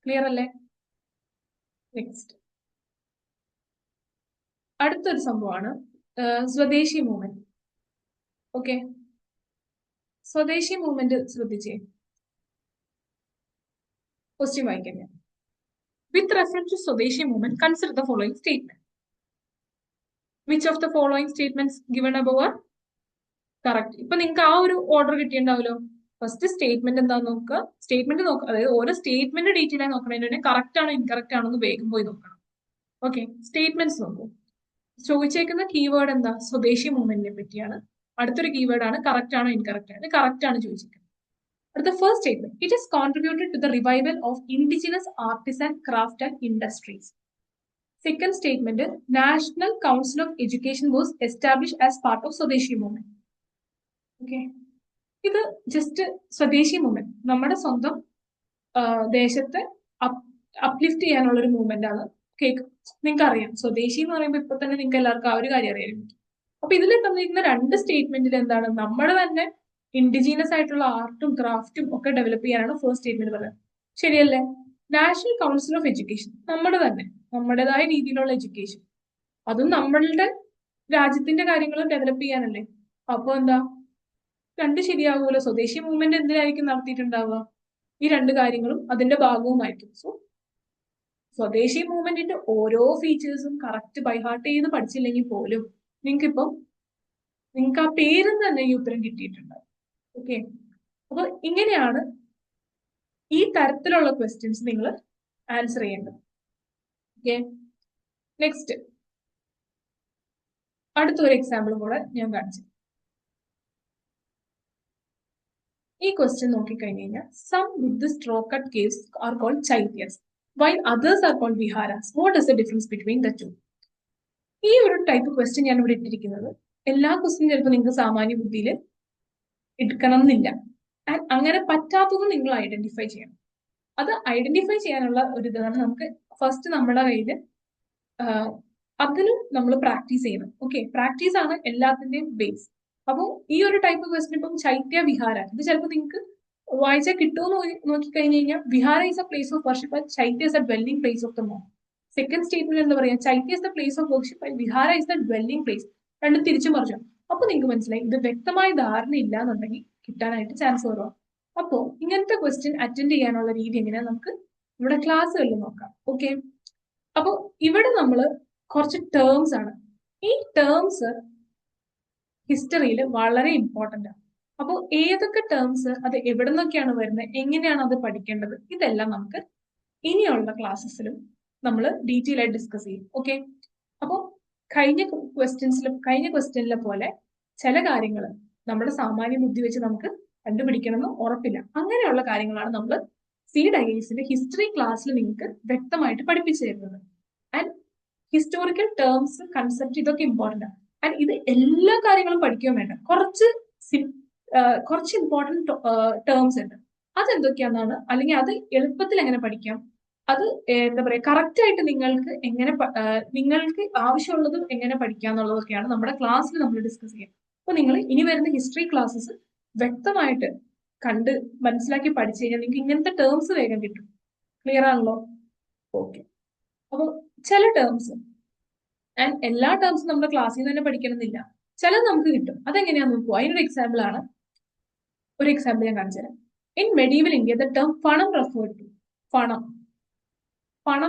ക്ലിയർ അല്ലേ? നെക്സ്റ്റ് അടുത്തൊരു സംഭവമാണ് സ്വദേശി മൂവ്മെന്റ്. ഓക്കെ, സ്വദേശി മൂവ്മെന്റ് ശ്രദ്ധിച്ചേ. ക്വസ്റ്റ്യൻ വായിക്കാം ഞാൻ. വിത്ത് റെഫറൻസ് ടു സ്വദേശി movement consider the following statement. Which of the following statements given above are correct? ഇപ്പൊ നിങ്ങൾക്ക് ആ ഒരു ഓർഡർ കിട്ടിയിട്ടുണ്ടാവല്ലോ. ഫസ്റ്റ് സ്റ്റേറ്റ്മെന്റ് എന്താന്ന് നോക്കുക, സ്റ്റേറ്റ്മെന്റ് നോക്കുക, അതായത് ഓരോ സ്റ്റേറ്റ്മെന്റ് ഡീറ്റെയിൽ ആയി നോക്കണതിന് കറക്റ്റ് ആണോ ഇൻകറക്റ്റ് ആണോ എന്ന് വേഗം പോയി നോക്കണം. ഓക്കെ, സ്റ്റേറ്റ്മെന്റ്സ് നോക്കൂ. ചോദിച്ചേക്കുന്ന കീവേഡ് എന്താ? സ്വദേശി മൂവ്മെന്റിനെ പറ്റിയാണ്. അടുത്തൊരു കീവേഡ് ആണ് കറക്റ്റ് ആണോ ഇൻകറക്റ്റ് ആണ്. കറക്റ്റ് ആണ് ചോദിച്ചിരിക്കുന്നത്. അടുത്ത first statement, it has contributed to the revival of indigenous artisan craft and industries. Second statement, National Council of Education was established as part of Swadeshi movement. Okay, ഇത് just സ്വദേശി movement നമ്മുടെ സ്വന്തം ദേശത്തെ uplift ചെയ്യാനുള്ള ഒരു movement ആണ്. Cake നിങ്ങൾക്ക് അറിയാം, സ്വദേശി എന്ന് പറയുമ്പോൾ ഇപ്പൊ തന്നെ നിങ്ങൾക്ക് എല്ലാവർക്കും ആ ഒരു കാര്യം അറിയാൻ പറ്റും. അപ്പൊ ഇതിൽ തന്നിരിക്കുന്ന രണ്ട് സ്റ്റേറ്റ്മെന്റിൽ എന്താണ്? നമ്മുടെ തന്നെ ഇൻഡിജീനസ് ആയിട്ടുള്ള ആർട്ടും ക്രാഫ്റ്റും ഒക്കെ ഡെവലപ്പ് ചെയ്യാനാണ് ഫസ്റ്റ് സ്റ്റേറ്റ്മെന്റ് പറയുന്നത്. ശരിയല്ലേ? നാഷണൽ കൗൺസിൽ ഓഫ് എഡ്യൂക്കേഷൻ, നമ്മുടെ തന്നെ നമ്മുടേതായ രീതിയിലുള്ള എഡ്യൂക്കേഷൻ, അതും നമ്മളുടെ രാജ്യത്തിന്റെ കാര്യങ്ങൾ ഡെവലപ്പ് ചെയ്യാനല്ലേ. അപ്പൊ എന്താ, രണ്ട് ശരിയാകൂല. സ്വദേശി മൂവ്മെന്റ് എന്തിനായിരിക്കും നടത്തിയിട്ടുണ്ടാവുക? ഈ രണ്ട് കാര്യങ്ങളും അതിന്റെ ഭാഗവുമായിരിക്കും. സോ സ്വദേശി മൂവ്മെന്റിന്റെ ഓരോ ഫീച്ചേഴ്സും കറക്റ്റ് ബൈഹാർട്ട് ചെയ്ത് പഠിച്ചില്ലെങ്കിൽ പോലും നിങ്ങൾക്ക് ആ പേരും തന്നെ ഈ ഉത്തരം കിട്ടിയിട്ടുണ്ടാവും. ഓക്കെ, അപ്പൊ ഇങ്ങനെയാണ് ഈ തരത്തിലുള്ള ക്വസ്റ്റ്യൻസ് നിങ്ങൾ ആൻസർ ചെയ്യേണ്ടത്. ഓക്കെ, നെക്സ്റ്റ് അടുത്തൊരു എക്സാമ്പിളും കൂടെ ഞാൻ കാണിച്ചു. ഈ ക്വസ്റ്റ്യൻ നോക്കിക്കഴിഞ്ഞു കഴിഞ്ഞാൽ, some Buddhist rock cut caves are called chaityas while others are called viharas. What is the difference between the two? ഈ ഒരു ടൈപ്പ് ക്വസ്റ്റ്യൻ ഞാൻ ഇവിടെ ഇട്ടിരിക്കുന്നത്. എല്ലാ ക്വസ്റ്റ്യനും ചിലപ്പോൾ നിങ്ങൾക്ക് സാമാന്യ ബുദ്ധിയിൽ എടുക്കണം എന്നില്ല. അങ്ങനെ പറ്റാത്തതും നിങ്ങൾ ഐഡന്റിഫൈ ചെയ്യണം. അത് ഐഡന്റിഫൈ ചെയ്യാനുള്ള ഒരു ഇതാണ് നമുക്ക് ഫസ്റ്റ് നമ്മുടെ കയ്യിൽ അതിന് നമ്മൾ പ്രാക്ടീസ് ചെയ്യണം. ഓക്കെ, പ്രാക്ടീസ് ആണ് എല്ലാത്തിന്റെയും ബേസ്. അപ്പോൾ ഈ ഒരു ടൈപ്പ് ക്വസ്റ്റ്യൻ ഇപ്പം ചൈത്യ വിഹാര, ഇത് ചിലപ്പോൾ നിങ്ങൾക്ക് വായിച്ചാൽ കിട്ടുമെന്ന് നോക്കിക്കഴിഞ്ഞു കഴിഞ്ഞാൽ, vihara is a place of worship and chaitya is a dwelling place of the monk. Second statement എന്താ പറയാ? Chaitya is the place of worship and vihara is the dwelling place. രണ്ടും തിരിച്ചു മറിച്ചു. അപ്പൊ നിങ്ങൾക്ക് മനസ്സിലായി ഇത് വ്യക്തമായ ധാരണ ഇല്ല എന്നുണ്ടെങ്കിൽ കിട്ടാനായിട്ട് ചാൻസ് കുറവാണ്. അപ്പോ ഇങ്ങനത്തെ ക്വസ്റ്റ്യൻ അറ്റൻഡ് ചെയ്യാനുള്ള രീതി എങ്ങനെയാ നമുക്ക് ഇവിടെ ക്ലാസ്സുകളിൽ നോക്കാം. ഓക്കെ, അപ്പൊ ഇവിടെ നമ്മൾ കുറച്ച് ടേംസ് ആണ്. ഈ ടേംസ് ഹിസ്റ്ററിയിൽ വളരെ ഇമ്പോർട്ടന്റ് ആണ്. അപ്പോൾ ഏതൊക്കെ ടേംസ് അത് എവിടെ നിന്നൊക്കെയാണ് വരുന്നത്, എങ്ങനെയാണ് അത് പഠിക്കേണ്ടത്, ഇതെല്ലാം നമുക്ക് ഇനിയുള്ള ക്ലാസ്സസിലും നമ്മൾ ഡീറ്റെയിൽ ആയിട്ട് ഡിസ്കസ് ചെയ്യും. ഓക്കെ, അപ്പോൾ കഴിഞ്ഞ ക്വസ്റ്റ്യനിലെ പോലെ ചില കാര്യങ്ങൾ നമ്മുടെ സാമാന്യ ബുദ്ധി വെച്ച് നമുക്ക് കണ്ടുപിടിക്കണമെന്ന് ഉറപ്പില്ല. അങ്ങനെയുള്ള കാര്യങ്ങളാണ് നമ്മൾ CWISന്റെ ഹിസ്റ്ററി ക്ലാസ്സിൽ നിങ്ങൾക്ക് വ്യക്തമായിട്ട് പഠിപ്പിച്ചു തരുന്നത്. ആൻഡ് ഹിസ്റ്റോറിക്കൽ ടേംസ്, കൺസെപ്റ്റ്, ഇതൊക്കെ ഇമ്പോർട്ടന്റ് ആണ്. ആൻഡ് ഇത് എല്ലാ കാര്യങ്ങളും പഠിക്കുകയും വേണ്ട, കുറച്ച് ഇമ്പോർട്ടന്റ് ടേംസ് ഉണ്ട്. അതെന്തൊക്കെയാണെന്നാണ്, അല്ലെങ്കിൽ അത് എളുപ്പത്തിൽ എങ്ങനെ പഠിക്കാം, അത് എന്താ പറയാ കറക്റ്റ് ആയിട്ട് നിങ്ങൾക്ക് ആവശ്യമുള്ളതും എങ്ങനെ പഠിക്കാം എന്നുള്ളതൊക്കെയാണ് നമ്മുടെ ക്ലാസ്സിൽ നമ്മൾ ഡിസ്കസ് ചെയ്യുക. അപ്പൊ നിങ്ങൾ ഇനി വരുന്ന ഹിസ്റ്ററി ക്ലാസ്സസ് വ്യക്തമായിട്ട് കണ്ട് മനസ്സിലാക്കി പഠിച്ചു കഴിഞ്ഞാൽ നിങ്ങൾക്ക് ഇങ്ങനത്തെ ടേംസ് വേഗം കിട്ടും. ക്ലിയർ ആണല്ലോ? ഓക്കെ. അപ്പൊ ചില ടേംസ്, ആൻഡ് എല്ലാ ടേംസും നമ്മുടെ ക്ലാസ്സിൽ നിന്ന് തന്നെ പഠിക്കണമെന്നില്ല, ചിലത് നമുക്ക് കിട്ടും. അതെങ്ങനെയാന്ന് നോക്കൂ. അതിനൊരു എക്സാമ്പിൾ ഞാൻ കാണിച്ചുതരാം. In medieval India the term പണം റെഫേർഡ് ടു. പണം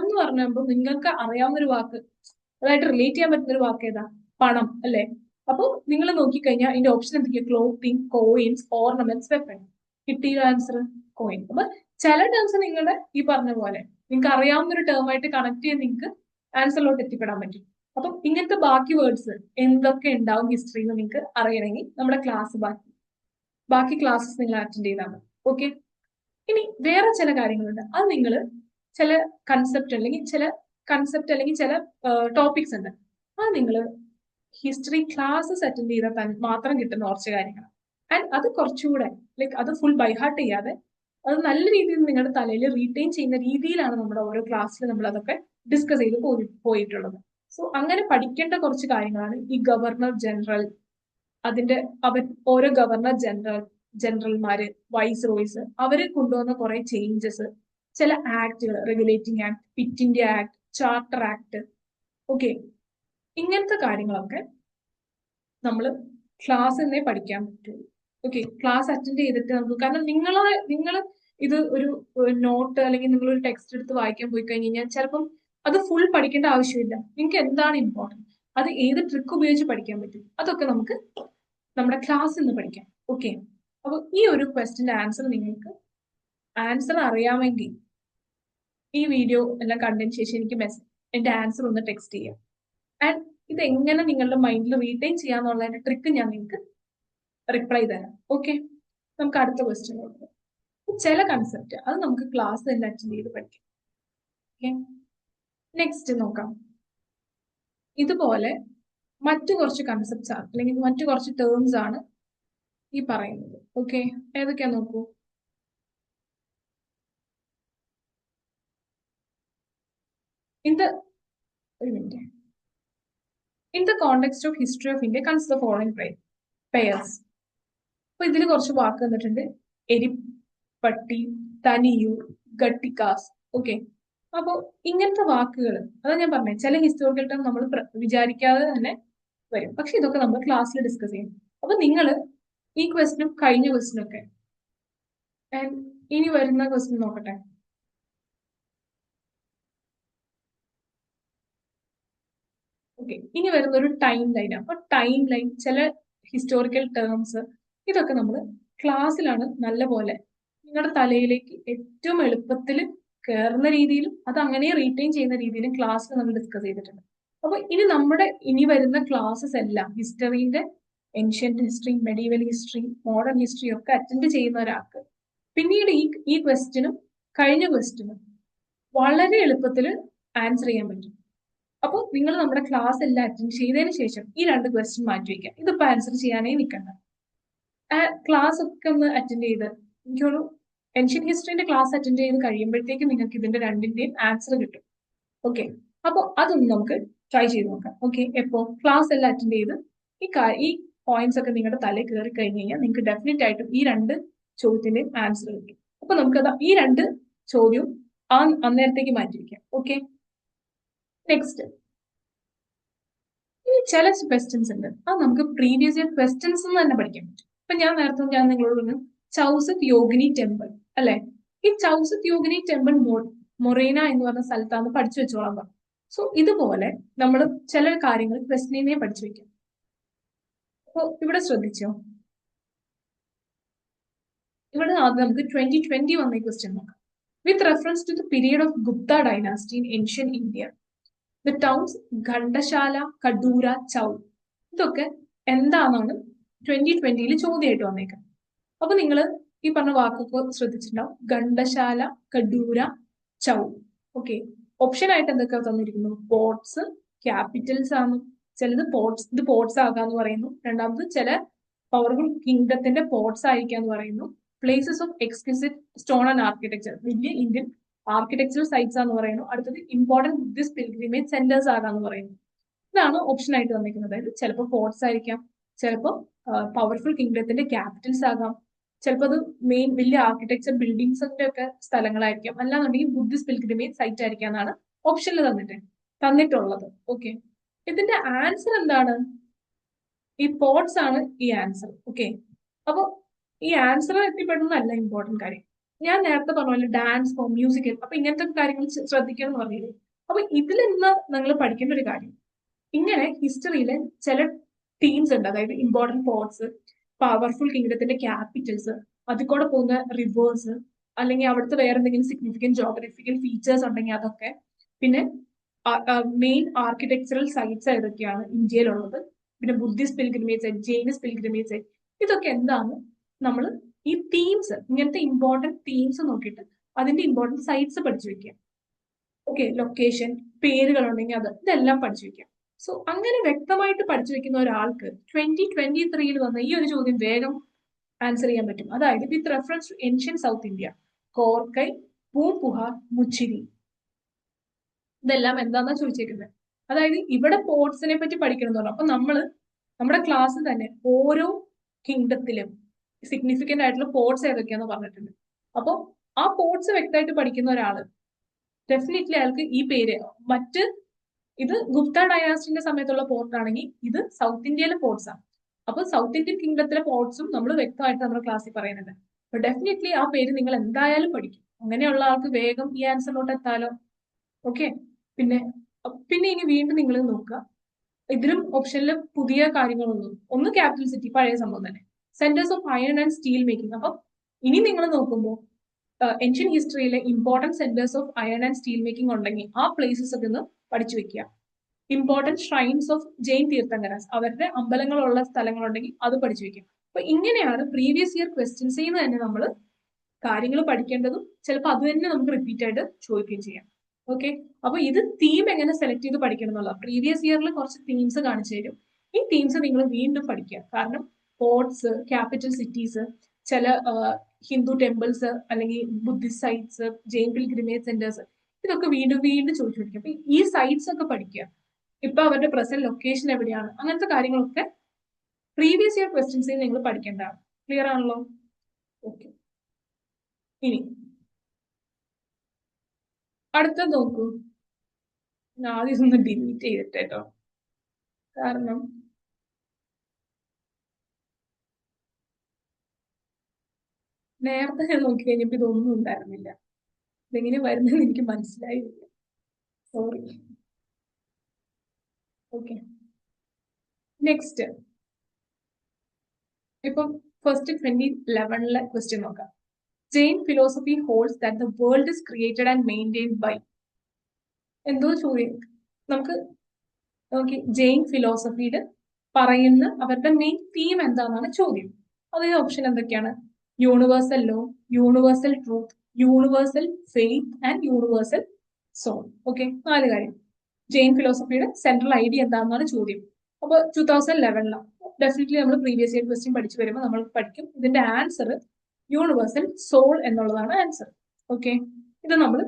എന്ന് പറയുമ്പോൾ നിങ്ങൾക്ക് അറിയാവുന്ന ഒരു വാക്ക്, അതായിട്ട് റിലേറ്റ് ചെയ്യാൻ പറ്റുന്ന ഒരു വാക്ക് ഏതാ? പണം അല്ലെ? അപ്പൊ നിങ്ങൾ നോക്കിക്കഴിഞ്ഞാൽ അതിന്റെ ഓപ്ഷൻ എന്തൊക്കെയാ? Clothing, coins, ornaments, weapon. കിട്ടിയ ആൻസർ കോയിൻ. അപ്പൊ ചില ടേംസ് നിങ്ങളുടെ ഈ പറഞ്ഞ പോലെ നിങ്ങൾക്ക് അറിയാവുന്ന ഒരു ടേം ആയിട്ട് കണക്ട് ചെയ്ത് നിങ്ങൾക്ക് ആൻസറിലോട്ട് എത്തിപ്പെടാൻ പറ്റും. അപ്പൊ ഇങ്ങനത്തെ ബാക്കി വേർഡ്സ് എന്തൊക്കെ ഉണ്ടാവും ഹിസ്റ്ററിയിൽ നിങ്ങൾക്ക് അറിയണമെങ്കിൽ നമ്മുടെ ബാക്കി ക്ലാസ്സസ് നിങ്ങൾ അറ്റൻഡ് ചെയ്താൽ മതി. ഓക്കെ. ഇനി വേറെ ചില കാര്യങ്ങളുണ്ട്. അത് നിങ്ങൾ ചില കൺസെപ്റ്റ് അല്ലെങ്കിൽ ചില ടോപ്പിക്സ് ഉണ്ട്. അത് നിങ്ങൾ ഹിസ്റ്ററി ക്ലാസ്സസ് അറ്റൻഡ് ചെയ്താൽ മാത്രം കിട്ടുന്ന കുറച്ച് കാര്യങ്ങൾ. ആൻഡ് അത് കുറച്ചുകൂടെ അത് ഫുൾ ബൈ ഹാർട്ട് ചെയ്യാതെ അത് നല്ല രീതിയിൽ നിങ്ങളുടെ തലയിൽ റീറ്റെയിൻ ചെയ്യുന്ന രീതിയിലാണ് നമ്മുടെ ഓരോ ക്ലാസ്സിൽ നമ്മൾ അതൊക്കെ ഡിസ്കസ് ചെയ്ത് പോയിട്ടുള്ളത്. സോ അങ്ങനെ പഠിക്കേണ്ട കുറച്ച് കാര്യങ്ങളാണ് ഈ ഗവർണർ ജനറൽ, ഓരോ ഗവർണർ ജനറൽമാര്, വൈസ് റോയ്സ്, അവരെ കൊണ്ടുവന്ന കുറെ ചേഞ്ചസ്, ചില ആക്ടുകൾ, regulating act, quit India act, charter act, okay, ഇങ്ങനത്തെ കാര്യങ്ങളൊക്കെ നമ്മൾ ക്ലാസ് തന്നെ പഠിക്കാൻ പറ്റുള്ളൂ. ഓക്കെ, ക്ലാസ് അറ്റൻഡ് ചെയ്തിട്ട് നമുക്ക്, കാരണം നിങ്ങൾ ഇത് ഒരു നോട്ട് അല്ലെങ്കിൽ നിങ്ങളൊരു ടെക്സ്റ്റ് എടുത്ത് വായിക്കാൻ പോയി കഴിഞ്ഞ് കഴിഞ്ഞാൽ ചിലപ്പം അത് ഫുൾ പഠിക്കേണ്ട ആവശ്യമില്ല. നിങ്ങൾക്ക് എന്താണ് ഇമ്പോർട്ടൻറ്റ്, അത് ഏത് ട്രിക്ക് ഉപയോഗിച്ച് പഠിക്കാൻ പറ്റും, അതൊക്കെ നമുക്ക് നമ്മുടെ ക്ലാസ്സിൽ നിന്ന് പഠിക്കാം. ഓക്കെ, അപ്പൊ ഈ ഒരു ക്വസ്റ്റിന്റെ നിങ്ങൾക്ക് ആൻസർ അറിയാമെങ്കിൽ ഈ വീഡിയോ എല്ലാം കണ്ടതിന് ശേഷം എനിക്ക് എന്റെ ആൻസർ ഒന്ന് ടെക്സ്റ്റ് ചെയ്യാം. ആൻഡ് ഇത് എങ്ങനെ നിങ്ങളുടെ മൈൻഡിൽ റീറ്റെയിൻ ചെയ്യാന്നുള്ളതിന്റെ ട്രിക്ക് ഞാൻ നിങ്ങൾക്ക് റിപ്ലൈ തരാം. ഓക്കെ, നമുക്ക് അടുത്ത ക്വസ്റ്റ്യൻ നോക്കാം. ചില കൺസെപ്റ്റ് അത് നമുക്ക് ക്ലാസ് തന്നെ അറ്റൻഡ് ചെയ്ത് പഠിക്കാം. ഓക്കെ, നെക്സ്റ്റ് നോക്കാം. ഇതുപോലെ മറ്റു കുറച്ച് കൺസെപ്റ്റ്സ് ആണ്, അല്ലെങ്കിൽ മറ്റു കുറച്ച് ടേംസ് ആണ് ഈ പറയുന്നത്. ഓക്കെ, ഏതൊക്കെയാ നോക്കൂ. In the context of history of India, consider the following pairs. അപ്പൊ ഇതിൽ കുറച്ച് വാക്ക് തന്നിട്ടുണ്ട്. എരിപ്പട്ടി, തനിയൂർ, ഗട്ടിക്കാസ്. ഓക്കെ, അപ്പൊ ഇങ്ങനത്തെ വാക്കുകൾ, അതാ ഞാൻ പറഞ്ഞത്, ചില ഹിസ്റ്റോറിക്കൽ ടേം നമ്മൾ വിചാരിക്കാതെ തന്നെ വരും. പക്ഷെ ഇതൊക്കെ നമ്മൾ ക്ലാസ്സിൽ ഡിസ്കസ് ചെയ്യും. അപ്പൊ നിങ്ങൾ ഈ ക്വസ്റ്റിനും കഴിഞ്ഞ ക്വസ്റ്റിനും ഒക്കെ, ഇനി വരുന്ന ക്വസ്റ്റ്യൻ നോക്കട്ടെ. ഓക്കെ, ഇനി വരുന്ന ഒരു ടൈം ലൈൻ. അപ്പൊ ടൈം ലൈൻ, ചില ഹിസ്റ്റോറിക്കൽ ടേംസ്, ഇതൊക്കെ നമ്മൾ ക്ലാസ്സിലാണ് നല്ലപോലെ നിങ്ങളുടെ തലയിലേക്ക് ഏറ്റവും എളുപ്പത്തിൽ കയറുന്ന രീതിയിലും അത് അങ്ങനെ റീറ്റെയിൻ ചെയ്യുന്ന രീതിയിലും ക്ലാസ്സിൽ നമ്മൾ ഡിസ്കസ് ചെയ്തിട്ടുണ്ട്. അപ്പൊ ഇനി വരുന്ന ക്ലാസ്സസ് എല്ലാം ഹിസ്റ്ററിന്റെ ancient history, medieval history, modern history ഒക്കെ അറ്റൻഡ് ചെയ്യുന്ന ഒരാൾക്ക് പിന്നീട് ഈ ക്വസ്റ്റിനും കഴിഞ്ഞ ക്വസ്റ്റിനും വളരെ എളുപ്പത്തിൽ ആൻസർ ചെയ്യാൻ പറ്റും. അപ്പോൾ നിങ്ങൾ നമ്മുടെ ക്ലാസ് എല്ലാം അറ്റൻഡ് ചെയ്തതിന് ശേഷം ഈ 2 ക്വസ്റ്റ്യൻ മാറ്റി വയ്ക്കാം. ഇതിപ്പോ ആൻസർ ചെയ്യാനേ നിൽക്കണ്ട. ക്ലാസ് ഒക്കെ ഒന്ന് അറ്റൻഡ് ചെയ്ത്, എനിക്കൊരു ഏൻഷ്യൻ ഹിസ്റ്ററിന്റെ ക്ലാസ് അറ്റൻഡ് ചെയ്ത് കഴിയുമ്പോഴത്തേക്കും നിങ്ങൾക്ക് ഇതിന്റെ രണ്ടിന്റെയും ആൻസർ കിട്ടും. ഓക്കെ, അപ്പോൾ അതൊന്ന് നമുക്ക് ട്രൈ ചെയ്ത് നോക്കാം. ഓക്കെ, എപ്പോ ക്ലാസ് എല്ലാം അറ്റൻഡ് ചെയ്ത് ഈ പോയിന്റ്സ് ഒക്കെ നിങ്ങളുടെ തലയിൽ കയറി കഴിഞ്ഞ് കഴിഞ്ഞാൽ നിങ്ങൾക്ക് ഡെഫിനറ്റ് ആയിട്ടും ഈ 2 ചോദ്യത്തിന്റെയും ആൻസർ കിട്ടും. അപ്പൊ നമുക്കത് ഈ 2 ചോദ്യവും അന്നേരത്തേക്ക് മാറ്റിവെക്കാം. ഓക്കെ, നെക്സ്റ്റ്, ഇനി ചില ക്വസ്റ്റ്യൻസ് ഉണ്ട്, അത് നമുക്ക് പ്രീവിയസ് ഇയർ ക്വസ്റ്റ്യൻസ് തന്നെ പഠിക്കാൻ പറ്റും. ഇപ്പൊ ഞാൻ നിങ്ങളോട് പറഞ്ഞു ചൗസത്ത് യോഗിനി ടെമ്പിൾ അല്ലെ, ഈ ചൗസത്ത് യോഗിനി ടെമ്പിൾ മൊറേന എന്ന് പറഞ്ഞ സ്ഥലത്താണ് പഠിച്ചു വെച്ചോളാൻ പറഞ്ഞു. സോ ഇതുപോലെ നമ്മൾ ചില കാര്യങ്ങൾ ക്വസ്റ്റ്യനെ പഠിച്ചു വെക്കാം. അപ്പൊ ഇവിടെ ശ്രദ്ധിച്ചോ, ഇവിടെ ആദ്യം നമുക്ക് 2020 വന്ന ക്വസ്റ്റ്യൻ നോക്കാം. With reference to the period of Gupta dynasty in ancient India, the towns Ghantasala, Kadura, Chaul, ഇതൊക്കെ എന്താണെന്നാണ് 2020 ചോദ്യമായിട്ട് വന്നേക്കുന്നത്. അപ്പൊ നിങ്ങൾ ഈ പറഞ്ഞ വാക്കൊക്കെ ശ്രദ്ധിച്ചിട്ടുണ്ടാവും. ഘണ്ടശാല, കഡൂര, ചൗ. ഓക്കെ, ഓപ്ഷൻ ആയിട്ട് എന്തൊക്കെ തന്നിരിക്കുന്നു? പോർട്സ്, ക്യാപിറ്റൽസ് ആണ്. ചിലത് പോർട്സ്, ഇത് പോർട്സ് ആകാന്ന് പറയുന്നു. രണ്ടാമത് ചില പവർഫുൾ കിങ്ഡത്തിന്റെ പോർട്സ് ആയിരിക്കാന്ന് പറയുന്നു. Places of exquisite stone and architecture, വലിയ ഇന്ത്യൻ ആർക്കിടെക്ചറൽ സൈറ്റ്സ് ആണെന്ന് പറയുന്നു. അടുത്തത് ഇമ്പോർട്ടന്റ് ബുദ്ധിസ്റ്റ് പിൽഗ്രിമേജ് സെന്റേഴ്സ് ആകാന്ന് പറയുന്നു. ഇതാണ് ഓപ്ഷൻ ആയിട്ട് വന്നിരിക്കുന്നത്. അതായത് ചിലപ്പോൾ പോർട്സ് ആയിരിക്കാം, ചിലപ്പോൾ പവർഫുൾ കിങ്ഡത്തിന്റെ ക്യാപിറ്റൽസ് ആകാം, ചിലപ്പോൾ അത് മെയിൻ വലിയ ആർക്കിടെക്ചർ ബിൽഡിങ്സിന്റെ ഒക്കെ സ്ഥലങ്ങളായിരിക്കാം, അല്ലാന്നുണ്ടെങ്കിൽ ബുദ്ധിസ്റ്റ് പിൽഗ്രിമേജ് സൈറ്റ് ആയിരിക്കാം എന്നാണ് ഓപ്ഷനിൽ തന്നിട്ടുള്ളത്. ഓക്കെ, ഇതിന്റെ ആൻസർ എന്താണ്? ഈ പോർട്സ് ആണ് ഈ ആൻസർ. ഓക്കെ, അപ്പൊ ഈ ആൻസർ എത്തിപ്പെടുന്നതല്ല ഇമ്പോർട്ടന്റ് കാര്യം. ഞാൻ നേരത്തെ പറഞ്ഞ പോലെ ഡാൻസ് ഫോം, മ്യൂസിക്കൽ, അപ്പൊ ഇങ്ങനത്തെ കാര്യങ്ങൾ ശ്രദ്ധിക്കണം എന്ന് പറഞ്ഞില്ലേ. അപ്പൊ ഇതിൽ നിന്ന് നിങ്ങൾ പഠിക്കേണ്ട ഒരു കാര്യം, ഇങ്ങനെ ഹിസ്റ്ററിയിലെ ചില ടീംസ് ഉണ്ട്. അതായത് ഇമ്പോർട്ടന്റ് പോർട്സ്, പവർഫുൾ കിങ്ഡത്തിന്റെ ക്യാപിറ്റൽസ്, അതിൽ കൂടെ പോകുന്ന റിവേഴ്സ്, അല്ലെങ്കിൽ അവിടുത്തെ വേറെ എന്തെങ്കിലും സിഗ്നിഫിക്കന്റ് ജോഗ്രഫിക്കൽ ഫീച്ചേഴ്സ് ഉണ്ടെങ്കിൽ അതൊക്കെ, പിന്നെ മെയിൻ ആർക്കിടെക്ചറൽ സൈറ്റ്സ് ഏതൊക്കെയാണ് ഇന്ത്യയിലുള്ളത്, പിന്നെ Buddhist pilgrimage site, Jains pilgrimage site, ഇതൊക്കെ എന്താണ് നമ്മൾ ഈ തീംസ്, ഇങ്ങനത്തെ ഇമ്പോർട്ടന്റ് തീംസ് നോക്കിയിട്ട് അതിന്റെ ഇമ്പോർട്ടന്റ് സൈറ്റ്സ് പഠിച്ചു വെക്കുക. ഓക്കെ, ലൊക്കേഷൻ, പേരുകൾ ഉണ്ടെങ്കിൽ അത്, ഇതെല്ലാം പഠിച്ചു വെക്കുക. സോ അങ്ങനെ വ്യക്തമായിട്ട് പഠിച്ചു വെക്കുന്ന ഒരാൾക്ക് 2023 വന്ന ഈ ഒരു ചോദ്യം വേഗം ആൻസർ ചെയ്യാൻ പറ്റും. അതായത് with reference to ancient south India, Korkai, Poompuhar, Muchiri, ഇതെല്ലാം എന്താന്നാ ചോദിച്ചേക്കുന്നത്. അതായത് ഇവിടെ പോർട്സിനെ പറ്റി പഠിക്കണം എന്ന് പറഞ്ഞു. അപ്പൊ നമ്മുടെ ക്ലാസ്സിൽ തന്നെ ഓരോ കിങ്ഡത്തിലും സിഗ്നിഫിക്കന്റ് ആയിട്ടുള്ള പോർട്സ് ഏതൊക്കെയാന്ന് പറഞ്ഞിട്ടുണ്ട്. അപ്പൊ ആ പോർട്സ് വ്യക്തമായിട്ട് പഠിക്കുന്ന ഒരാള് ഡെഫിനറ്റ്ലി അയാൾക്ക് ഈ പേര്, മറ്റ് ഇത് ഗുപ്ത ഡൈനാസ്റ്റിന്റെ സമയത്തുള്ള പോർട്ട് ആണെങ്കിൽ ഇത് സൗത്ത് ഇന്ത്യയിലെ പോർട്സ് ആണ്. അപ്പൊ സൗത്ത് ഇന്ത്യൻ കിങ്ഡത്തിലെ പോർട്സും നമ്മൾ വ്യക്തമായിട്ട് നമ്മുടെ ക്ലാസ്സിൽ പറയുന്നുണ്ട്. അപ്പൊ ഡെഫിനറ്റ്ലി ആ പേര് നിങ്ങൾ എന്തായാലും പഠിക്കും. അങ്ങനെയുള്ള ആൾക്ക് വേഗം ഈ ആൻസറിലോട്ട് എത്താലോ. ഓക്കെ, പിന്നെ പിന്നെ ഇനി വീണ്ടും നിങ്ങൾ നോക്കുക, ഇതിലും ഓപ്ഷനിൽ പുതിയ കാര്യങ്ങളൊന്നും, ഒന്ന് ക്യാപിറ്റൽ സിറ്റി, പഴയ സംഭവം തന്നെ. Centres of iron and steel making. അപ്പൊ ഇനി നിങ്ങൾ നോക്കുമ്പോൾ ഏൻഷ്യൻ ഹിസ്റ്ററിയിലെ important centres of iron and steel making ഉണ്ടെങ്കിൽ ആ പ്ലേസസ് ഒക്കെ ഒന്ന് പഠിച്ചു വെക്കുക. Important shrines of Jain Tirthankaras, അവരുടെ അമ്പലങ്ങളുള്ള സ്ഥലങ്ങളുണ്ടെങ്കിൽ അത് പഠിച്ചു വെക്കും. അപ്പൊ ഇങ്ങനെയാണ് പ്രീവിയസ് ഇയർ ക്വസ്റ്റ്യൻസിൽ നിന്ന് തന്നെ നമ്മൾ കാര്യങ്ങൾ പഠിക്കേണ്ടതും ചിലപ്പോൾ അത് തന്നെ നമുക്ക് റിപ്പീറ്റ് ആയിട്ട് ചോദിക്കുകയും ചെയ്യാം. ഓക്കെ, അപ്പൊ ഇത് തീം എങ്ങനെ സെലക്ട് ചെയ്ത് പഠിക്കണം എന്നുള്ള പ്രീവിയസ് ഇയറിൽ കുറച്ച് തീംസ് കാണിച്ചു തരും. ഈ തീംസ് നിങ്ങൾ വീണ്ടും പഠിക്കുക. കാരണം പോർട്സ്, ക്യാപിറ്റൽ സിറ്റീസ്, ചില ഹിന്ദു ടെമ്പിൾസ്, അല്ലെങ്കിൽ Buddhist sites, Jain pilgrimage centres, ഇതൊക്കെ വീണ്ടും വീണ്ടും ചോദിച്ചു പഠിക്കുക. അപ്പൊ ഈ സൈറ്റ്സ് ഒക്കെ പഠിക്കുക. ഇപ്പൊ അവരുടെ പ്രസന്റ് ലൊക്കേഷൻ എവിടെയാണ്, അങ്ങനത്തെ കാര്യങ്ങളൊക്കെ പ്രീവിയസ് ഇയർ ക്വസ്റ്റ്യൻസിൽ നിങ്ങൾ പഠിക്കേണ്ടതാണ്. ക്ലിയർ ആണല്ലോ? ഓക്കെ, ഇനി അടുത്ത നോക്കൂ. ഞാൻ ആദ്യം ഒന്ന് ഡിലീറ്റ് ചെയ്തിട്ട് കേട്ടോ, കാരണം നേരത്തെ ഞാൻ നോക്കി കഴിഞ്ഞപ്പോ ഇതൊന്നും ഉണ്ടായിരുന്നില്ല. ഇതെങ്ങനെ വരുന്നതെന്ന് എനിക്ക് മനസ്സിലായില്ല. സോറി. Okay, next. ഇപ്പം ഫസ്റ്റ് 2011 ക്വസ്റ്റ്യൻ നോക്കാം. Jain philosophy holds that the world is created and maintained by, എന്തോ ചോദ്യം നമുക്ക് നോക്കി. ജെയിൻ ഫിലോസഫിയിൽ പറയുന്ന അവരുടെ മെയിൻ തീം എന്താണെന്നാണ് ചോദ്യം. അതിന്റെ ഓപ്ഷൻ എന്തൊക്കെയാണ്? Universal law, universal truth, universal faith and universal soul. Okay, 4 കാര്യം. ജെയിൻ ഫിലോസഫിയുടെ സെൻട്രൽ ഐഡിയ എന്താണെന്നാണ് ചോദ്യം. അപ്പൊ 2011 ഡെഫിനറ്റ്ലി നമ്മൾ പ്രീവിയസ് ഇയർ ക്വസ്റ്റ്യൻ പഠിച്ചു വരുമ്പോൾ നമ്മൾ പഠിക്കും. ഇതിന്റെ ആൻസർ യൂണിവേഴ്സൽ സോൾ എന്നുള്ളതാണ് ആൻസർ. ഓക്കെ, ഇത് നമ്മൾ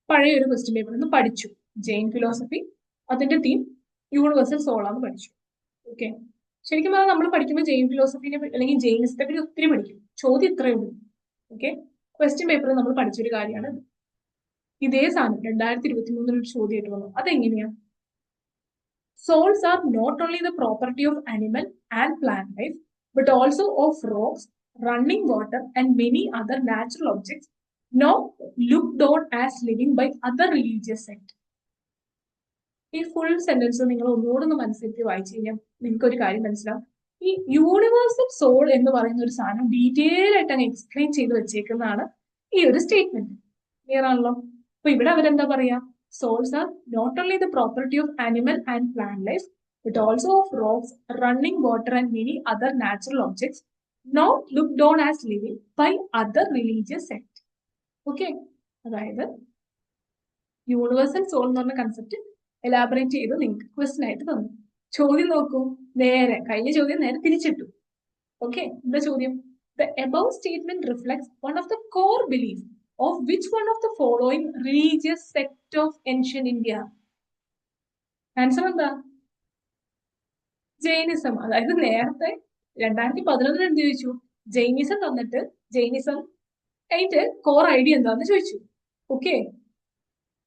പഴയ ഒരു ക്വസ്റ്റ്യൻ പേപ്പറിൽ നിന്ന് പഠിച്ചു. ജെയിൻ ഫിലോസഫി, അതിന്റെ തീം യൂണിവേഴ്സൽ സോൾ ആണ് പഠിച്ചു. ഓക്കെ, ശരിക്കും പറഞ്ഞാൽ നമ്മൾ പഠിക്കുമ്പോൾ ജെയിൻ ഫിലോസഫിനെ അല്ലെങ്കിൽ ജെയിനിസത്തെ പറ്റി ഒത്തിരി പഠിക്കും. ചോദ്യം ഇത്രയേ ഉള്ളൂ. ഓക്കെ, ക്വസ്റ്റ്യൻ പേപ്പറിൽ നമ്മൾ പഠിച്ചൊരു കാര്യമാണ്. ഇതേ സാധനം 2023 ഒരു ചോദ്യമായിട്ട് വന്നു. അതെങ്ങനെയാ? Souls are not only the property of animal and plant life, but also of rocks, running water, and many other natural objects now looked on as living by other religious sects. ഈ full sentence നിങ്ങൾ ഒന്നുകൂടെ ഒന്ന് മനസ്സിലാക്കി വായിച്ചു കഴിഞ്ഞാൽ നിങ്ങൾക്ക് ഒരു കാര്യം മനസ്സിലാവും. ഈ യൂണിവേഴ്സൽ സോൾ എന്ന് പറയുന്ന ഒരു സാധനം ഡീറ്റെയിൽ ആയിട്ട് അങ്ങ് എക്സ്പ്ലെയിൻ ചെയ്ത് വെച്ചേക്കുന്നതാണ് ഈ ഒരു സ്റ്റേറ്റ്മെന്റ്. ക്ലിയർ ആണല്ലോ? അപ്പൊ ഇവിടെ അവരെന്താ പറയാ, souls are not only the property of animal and plant life but also of rocks, running water and many other natural objects not looked on as living by other religious sect. Okay, അതായത് universal soul എന്ന് പറഞ്ഞ concept elaborate ചെയ്ത് നിങ്ങൾക്ക് question ആയിട്ട് തന്നു. ചോദ്യം നോക്കൂ, നേരെ കഴിഞ്ഞ ചോദ്യം നേരെ തിരിച്ചിട്ടു. ഓക്കെ, എന്താ ചോദ്യം? The above statement reflects one of the core beliefs of which one of the following religious sect of ancient India? Answer എന്താ? ജൈനിസം. അതായത് നേരത്തെ 2011 എന്ത് ചോദിച്ചു? ജൈനിസം തന്നിട്ട് ജൈനിസം അതിന്റെ കോർ ഐഡിയ എന്താന്ന് ചോദിച്ചു. ഓക്കെ,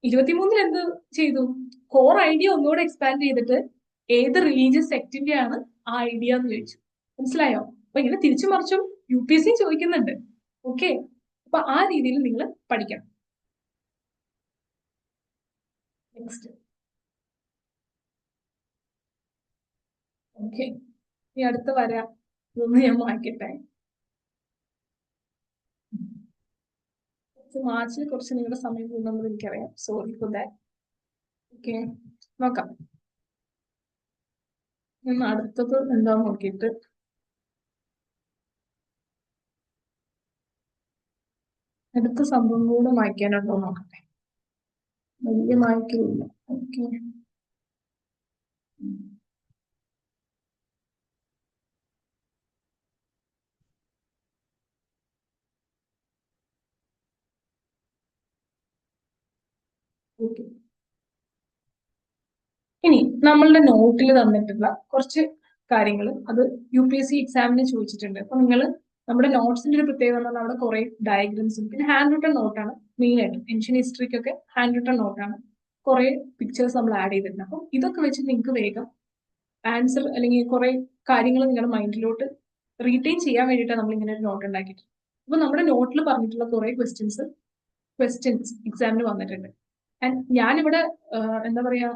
23 എന്ത് ചെയ്തു? കോർ ഐഡിയ ഒന്നുകൂടെ എക്സ്പാൻഡ് ചെയ്തിട്ട് ഏത് റിലീജിയസ് സെക്ടിന്റെ ആണ് ആ ഐഡിയ എന്ന് ചോദിച്ചു. മനസ്സിലായോ? അപ്പൊ ഇങ്ങനെ തിരിച്ചു മറിച്ചും UPSC ചോദിക്കുന്നുണ്ട്. ഓക്കെ, അപ്പൊ ആ രീതിയിൽ നിങ്ങൾ പഠിക്കണം. നെക്സ്റ്റ്. ഓക്കെ, ഇനി അടുത്ത് വരാം. ഇതൊന്ന് ഞാൻ വായിക്കട്ടെ. മാർച്ചിൽ കുറച്ച് നിങ്ങളുടെ സമയം പോകുന്നത് എനിക്കറിയാം. Sorry for that. ഓക്കെ, നോക്കാം. അടുത്തത് എന്താ നോക്കിയിട്ട് അടുത്ത സംഭവം കൂടെ വായിക്കാനുണ്ടോ നോക്കട്ടെ. വലിയ വായിക്കില്ല. Okay, okay. ഇനി നമ്മളുടെ നോട്ടിൽ തന്നിട്ടുള്ള കുറച്ച് കാര്യങ്ങൾ അത് UPSC എക്സാമിന് ചോദിച്ചിട്ടുണ്ട്. അപ്പൊ നിങ്ങൾ നമ്മുടെ നോട്ട്സിന്റെ ഒരു പ്രത്യേകത എന്ന് പറഞ്ഞാൽ അവിടെ കുറെ ഡയഗ്രംസും പിന്നെ ഹാൻഡ് റിട്ടൺ നോട്ടാണ് മെയിൻ ആയിട്ടും. ഏൻഷ്യൻ ഹിസ്റ്ററിക്കൊക്കെ ഹാൻഡ് റിട്ടൺ നോട്ടാണ്. കുറെ പിക്ചേഴ്സ് നമ്മൾ ആഡ് ചെയ്തിട്ടുണ്ട്. അപ്പം ഇതൊക്കെ വെച്ച് നിങ്ങൾക്ക് വേഗം ആൻസർ അല്ലെങ്കിൽ കുറെ കാര്യങ്ങൾ നിങ്ങളുടെ മൈൻഡിലോട്ട് റീറ്റെയിൻ ചെയ്യാൻ വേണ്ടിയിട്ടാണ് നമ്മൾ ഇങ്ങനെ ഒരു നോട്ട് ഉണ്ടാക്കിയിട്ടുണ്ട്. അപ്പൊ നമ്മുടെ നോട്ടിൽ പറഞ്ഞിട്ടുള്ള കുറെ ക്വസ്റ്റ്യൻസ് എക്സാമിന് വന്നിട്ടുണ്ട്. ആൻഡ് ഞാനിവിടെ എന്താ പറയാ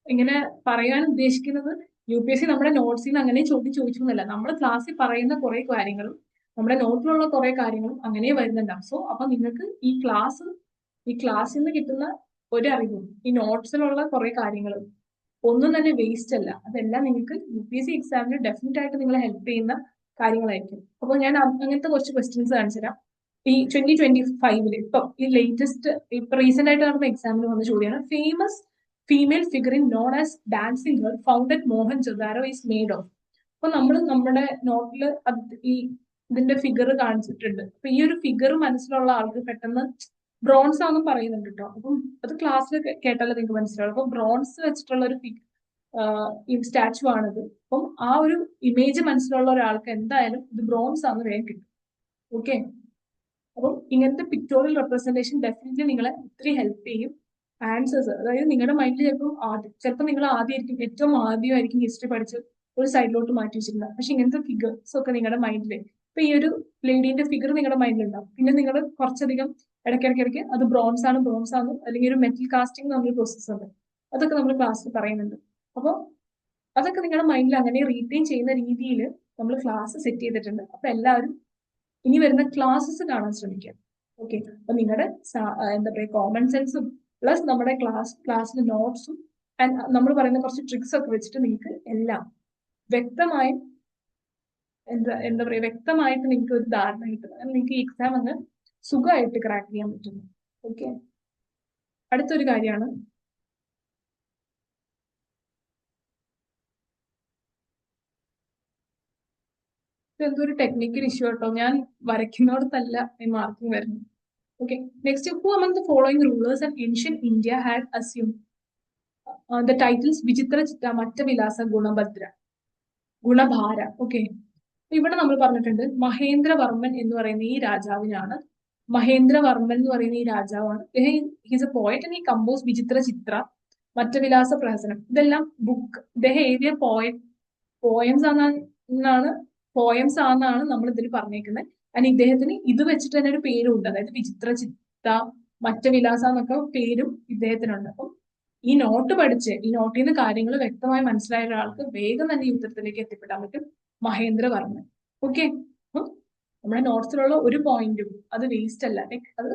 ഇങ്ങനെ പറയാൻ ഉദ്ദേശിക്കുന്നത് UPSC നമ്മുടെ നോട്ട്സിൽ നിന്ന് അങ്ങനെ ചോദിച്ചൊന്നുമല്ല. നമ്മൾ ക്ലാസ്സിൽ പറയുന്ന കുറെ കാര്യങ്ങളും നമ്മുടെ നോട്ടിലുള്ള കുറെ കാര്യങ്ങളും അങ്ങനെ വരുന്നുണ്ടാവും. സോ അപ്പൊ നിങ്ങൾക്ക് ഈ ക്ലാസ്സിൽ നിന്ന് കിട്ടുന്ന ഒരു അറിവും ഈ നോട്ട്സിലുള്ള കുറെ കാര്യങ്ങളും ഒന്നും തന്നെ വേസ്റ്റ് അല്ല. അതെല്ലാം നിങ്ങൾക്ക് UPSC എക്സാമിന് ഡെഫിനറ്റ് ആയിട്ട് നിങ്ങളെ ഹെൽപ്പ് ചെയ്യുന്ന കാര്യങ്ങളായിരിക്കും. അപ്പോൾ ഞാൻ അങ്ങനത്തെ കുറച്ച് ക്വസ്റ്റ്യൻസ് കാണിച്ചു തരാം. ഈ 2025 ഇപ്പൊ ഈ ലേറ്റസ്റ്റ് ഇപ്പൊ റീസെന്റ് ആയിട്ട് നടന്ന എക്സാമിന് വന്ന ചോദ്യമാണ് famous female figurine known as dancing girl found at Mohenjodaro is made of. അപ്പൊ നമ്മൾ നമ്മുടെ നോട്ടില് ഈ ഇതിന്റെ ഫിഗർ കാണിച്ചിട്ടുണ്ട്. അപ്പൊ ഈ ഒരു ഫിഗർ മനസ്സിലുള്ള ആൾക്ക് പെട്ടെന്ന് ബ്രോൺസ് ആണെന്നും പറയുന്നുണ്ട് കേട്ടോ. അപ്പം അത് ക്ലാസ്സിൽ കേട്ടാലേ നിങ്ങൾക്ക് മനസ്സിലാവും. അപ്പൊ ബ്രോൺസ് വെച്ചിട്ടുള്ള ഒരു ഈ സ്റ്റാച്ചു ആണിത്. അപ്പം ആ ഒരു ഇമേജ് മനസ്സിലുള്ള ഒരാൾക്ക് എന്തായാലും ഇത് ബ്രോൺസ് ആണെന്ന് വേഗം കിട്ടും. ഓക്കെ, അപ്പം ഇങ്ങനത്തെ പിക്ടോറിയൽ റെപ്രസെന്റേഷൻ ഡെഫിനറ്റ്ലി നിങ്ങളെ ഒത്തിരി ഹെൽപ്പ് ചെയ്യും. ആൻസേഴ്സ് അതായത് നിങ്ങളുടെ മൈൻഡിൽ ചിലപ്പോൾ നിങ്ങൾ ആദ്യമായിരിക്കും ഏറ്റവും ആദ്യമായിരിക്കും ഹിസ്റ്ററി പഠിച്ച് ഒരു സൈഡിലോട്ട് മാറ്റി വെച്ചിട്ടുണ്ടാവും. പക്ഷെ ഇങ്ങനത്തെ ഫിഗേഴ്സ് ഒക്കെ നിങ്ങളുടെ മൈൻഡിൽ ഇപ്പൊ ഈ ഒരു ലേഡീന്റെ ഫിഗർ നിങ്ങളുടെ മൈൻഡിൽ ഉണ്ടാവും. പിന്നെ നിങ്ങൾ കുറച്ചധികം ഇടയ്ക്കിടയ്ക്ക് അത് ബ്രോൺസ് ആണ് അല്ലെങ്കിൽ ഒരു മെറ്റൽ കാസ്റ്റിംഗ് എന്നൊരു പ്രോസസ് ഉണ്ട്. അതൊക്കെ നമ്മൾ ക്ലാസ്സിൽ പറയുന്നുണ്ട്. അപ്പോൾ അതൊക്കെ നിങ്ങളുടെ മൈൻഡിൽ അങ്ങനെ റീറ്റെയിൻ ചെയ്യുന്ന രീതിയിൽ നമ്മൾ ക്ലാസ് സെറ്റ് ചെയ്തിട്ടുണ്ട്. അപ്പൊ എല്ലാവരും ഇനി വരുന്ന ക്ലാസ്സസ് കാണാൻ ശ്രമിക്കുക. ഓക്കെ, അപ്പൊ നിങ്ങളുടെ എന്താ പറയുക കോമൺ സെൻസും പ്ലസ് നമ്മുടെ ക്ലാസ്സിലെ നോട്ട്സും ആൻഡ് നമ്മൾ പറയുന്ന കുറച്ച് ട്രിക്സ് ഒക്കെ വെച്ചിട്ട് നിങ്ങൾക്ക് എല്ലാം വ്യക്തമായും എന്താ പറയുക വ്യക്തമായിട്ട് നിങ്ങൾക്ക് ഒരു ധാരണ കിട്ടുന്നത് നിങ്ങൾക്ക് ഈ എക്സാം അങ്ങ് സുഖമായിട്ട് ക്രാക്ക് ചെയ്യാൻ പറ്റുന്നു. ഓക്കെ, അടുത്തൊരു കാര്യമാണ് ഇതെന്തോ ഒരു ടെക്നിക്കൽ ഇഷ്യൂ കേട്ടോ. ഞാൻ വരയ്ക്കുന്നിടത്തല്ല ഈ മാർക്കിംഗ് വരുന്നത്. Okay, next, who among the following rulers of ancient India had assumed the titles Vichitra Chitta, Mattavilasa, Gunabhara? Okay, ഇവിടെ നമ്മൾ പറഞ്ഞിട്ടുണ്ട് മഹേന്ദ്രവർമ്മൻ എന്ന് പറയുന്ന ഈ രാജാവിനാണ്. മഹേന്ദ്രവർമ്മൻ എന്ന് പറയുന്ന ഈ രാജാവാണ്. He's a poet and he compose വിചിത്ര ചിത്ര, മറ്റവിലാസ പ്രഹസനം. ഇതെല്ലാം ബുക്ക് ഇദ്ദേഹം എഴുതിയ പോയംസ് ആണെന്നാണ് നമ്മൾ ഇതിൽ പറഞ്ഞേക്കുന്നത്. ആൻഡ് ഇദ്ദേഹത്തിന് ഇത് വെച്ചിട്ട് തന്നെ ഒരു പേരുണ്ട്. അതായത് വിചിത്ര ചിത്ത, മറ്റവിലാസ എന്നൊക്കെ പേരും ഇദ്ദേഹത്തിനുണ്ട്. അപ്പം ഈ നോട്ട് പഠിച്ച് ഈ നോട്ടിൽ നിന്ന് കാര്യങ്ങൾ വ്യക്തമായി മനസ്സിലായ ഒരാൾക്ക് വേഗം തന്നെ ഈ ഉത്തരത്തിലേക്ക് എത്തിപ്പെടാൻ പറ്റും. മഹേന്ദ്രവർമ്മൻ. ഓക്കെ, നമ്മുടെ നോട്ട്സിലുള്ള ഒരു പോയിന്റും അത് വേസ്റ്റ് അല്ല. ലൈക്ക് അത്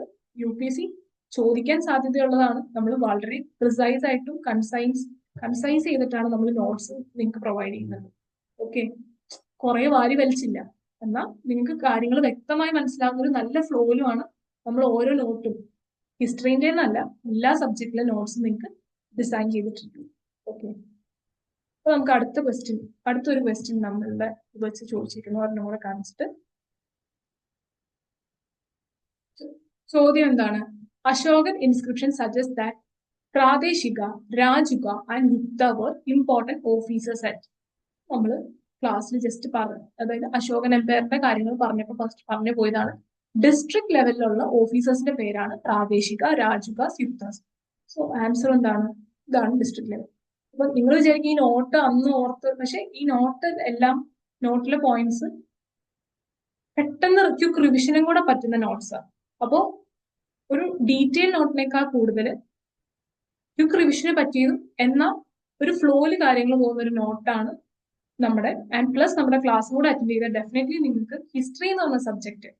UPSC ചോദിക്കാൻ സാധ്യതയുള്ളതാണ്. നമ്മൾ വളരെ പ്രിസൈസ് ആയിട്ടും കൺസൈസ് ചെയ്തിട്ടാണ് നമ്മൾ നോട്ട്സ് നിങ്ങൾക്ക് പ്രൊവൈഡ് ചെയ്യുന്നത്. ഓക്കെ, കുറെ വാരി വലിച്ചില്ല, എന്നാൽ നിങ്ങൾക്ക് കാര്യങ്ങൾ വ്യക്തമായി മനസ്സിലാകുന്ന ഒരു നല്ല ഫ്ലോയിലുമാണ് നമ്മൾ ഓരോ നോട്ടും ഹിസ്റ്ററിന്റെ എന്നല്ല എല്ലാ സബ്ജക്റ്റിലെ നോട്ട്സും നിങ്ങൾക്ക് ഡിസൈൻ ചെയ്തിട്ടുണ്ട്. ഓക്കെ, അപ്പൊ നമുക്ക് അടുത്തൊരു ക്വസ്റ്റ്യൻ നമ്മളുടെ വെച്ച് ചോദിച്ചിരിക്കുന്നു ഒരെണ്ണം കൂടെ കാണിച്ചിട്ട്. ചോദ്യം എന്താണ്? Ashokan inscription suggest that Pradeshika, Rajuka and Gupta were important officers at. നമ്മൾ ക്ലാസ്സിൽ ജസ്റ്റ് പറഞ്ഞു, അതായത് അശോകൻ എംപയറിന്റെ കാര്യങ്ങൾ പറഞ്ഞപ്പോൾ ഫസ്റ്റ് പറഞ്ഞു പോയതാണ്. ഡിസ്ട്രിക്ട് ലെവലിലുള്ള ഓഫീസേഴ്സിന്റെ പേരാണ് പ്രാദേശിക, രാജുക, യുക്താസ്. സോ ആൻസർ എന്താണ്? ഇതാണ് ഡിസ്ട്രിക്ട് ലെവൽ. അപ്പൊ നിങ്ങൾ വിചാരിക്കും ഈ നോട്ട് അന്ന് ഓർത്ത്, പക്ഷെ ഈ നോട്ടിലെ പോയിന്റ്സ് പെട്ടെന്ന് ക്വിക്ക് റിവിഷനും കൂടെ പറ്റുന്ന നോട്ട്സാണ്. അപ്പോ ഒരു ഡീറ്റെയിൽ നോട്ടിനേക്കാൾ കൂടുതൽ ക്വിക്ക് റിവിഷന് പറ്റിയതും എന്നാൽ ഒരു ഫ്ലോയിൽ കാര്യങ്ങൾ പോകുന്ന ഒരു നോട്ടാണ് നമ്മുടെ. ആൻഡ് പ്ലസ് നമ്മുടെ ക്ലാസ് കൂടെ അറ്റൻഡ് ചെയ്താൽ ഡെഫിനറ്റ്ലി നിങ്ങൾക്ക് ഹിസ്റ്ററി എന്ന് പറഞ്ഞ സബ്ജക്ട്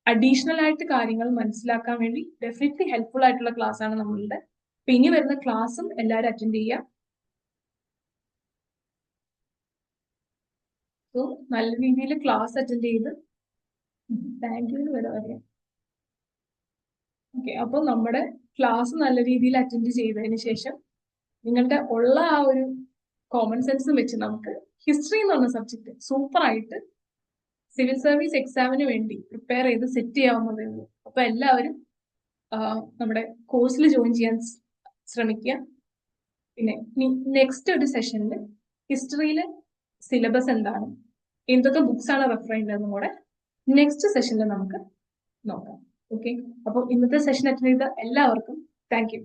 അഡീഷണൽ ആയിട്ട് കാര്യങ്ങൾ മനസ്സിലാക്കാൻ വേണ്ടി ഡെഫിനറ്റ്ലി ഹെൽപ്ഫുൾ ആയിട്ടുള്ള ക്ലാസ് ആണ് നമ്മളുടെ. അപ്പൊ ഇനി വരുന്ന ക്ലാസ്സും എല്ലാവരും അറ്റൻഡ് ചെയ്യുക. സോ നല്ല രീതിയിൽ ക്ലാസ് അറ്റൻഡ് ചെയ്ത് താങ്ക് യു വരെ പറയാം. ഓക്കെ, അപ്പോൾ നമ്മുടെ ക്ലാസ് നല്ല രീതിയിൽ അറ്റൻഡ് ചെയ്തതിന് ശേഷം നിങ്ങളുടെ ഉള്ള ആ ഒരു കോമൺ സെൻസും വെച്ച് നമുക്ക് ഹിസ്റ്ററി എന്ന് പറഞ്ഞ സബ്ജക്ട് സൂപ്പർ ആയിട്ട് സിവിൽ സർവീസ് എക്സാമിന് വേണ്ടി പ്രിപ്പയർ ചെയ്ത് സെറ്റ് ചെയ്യാവുന്നതേ ഉള്ളൂ. അപ്പൊ എല്ലാവരും നമ്മുടെ കോഴ്സിൽ ജോയിൻ ചെയ്യാൻ ശ്രമിക്കുക. പിന്നെ നെക്സ്റ്റ് ഒരു സെഷനിൽ ഹിസ്റ്ററിയിലെ സിലബസ് എന്താണ്, എന്തൊക്കെ ബുക്സ് ആണ് റെഫർ ചെയ്യേണ്ടതെന്നും കൂടെ നെക്സ്റ്റ് സെഷനിൽ നമുക്ക് നോക്കാം. ഓക്കെ, അപ്പോൾ ഇന്നത്തെ സെഷൻ അറ്റൻഡ് ചെയ്ത എല്ലാവർക്കും താങ്ക് യു.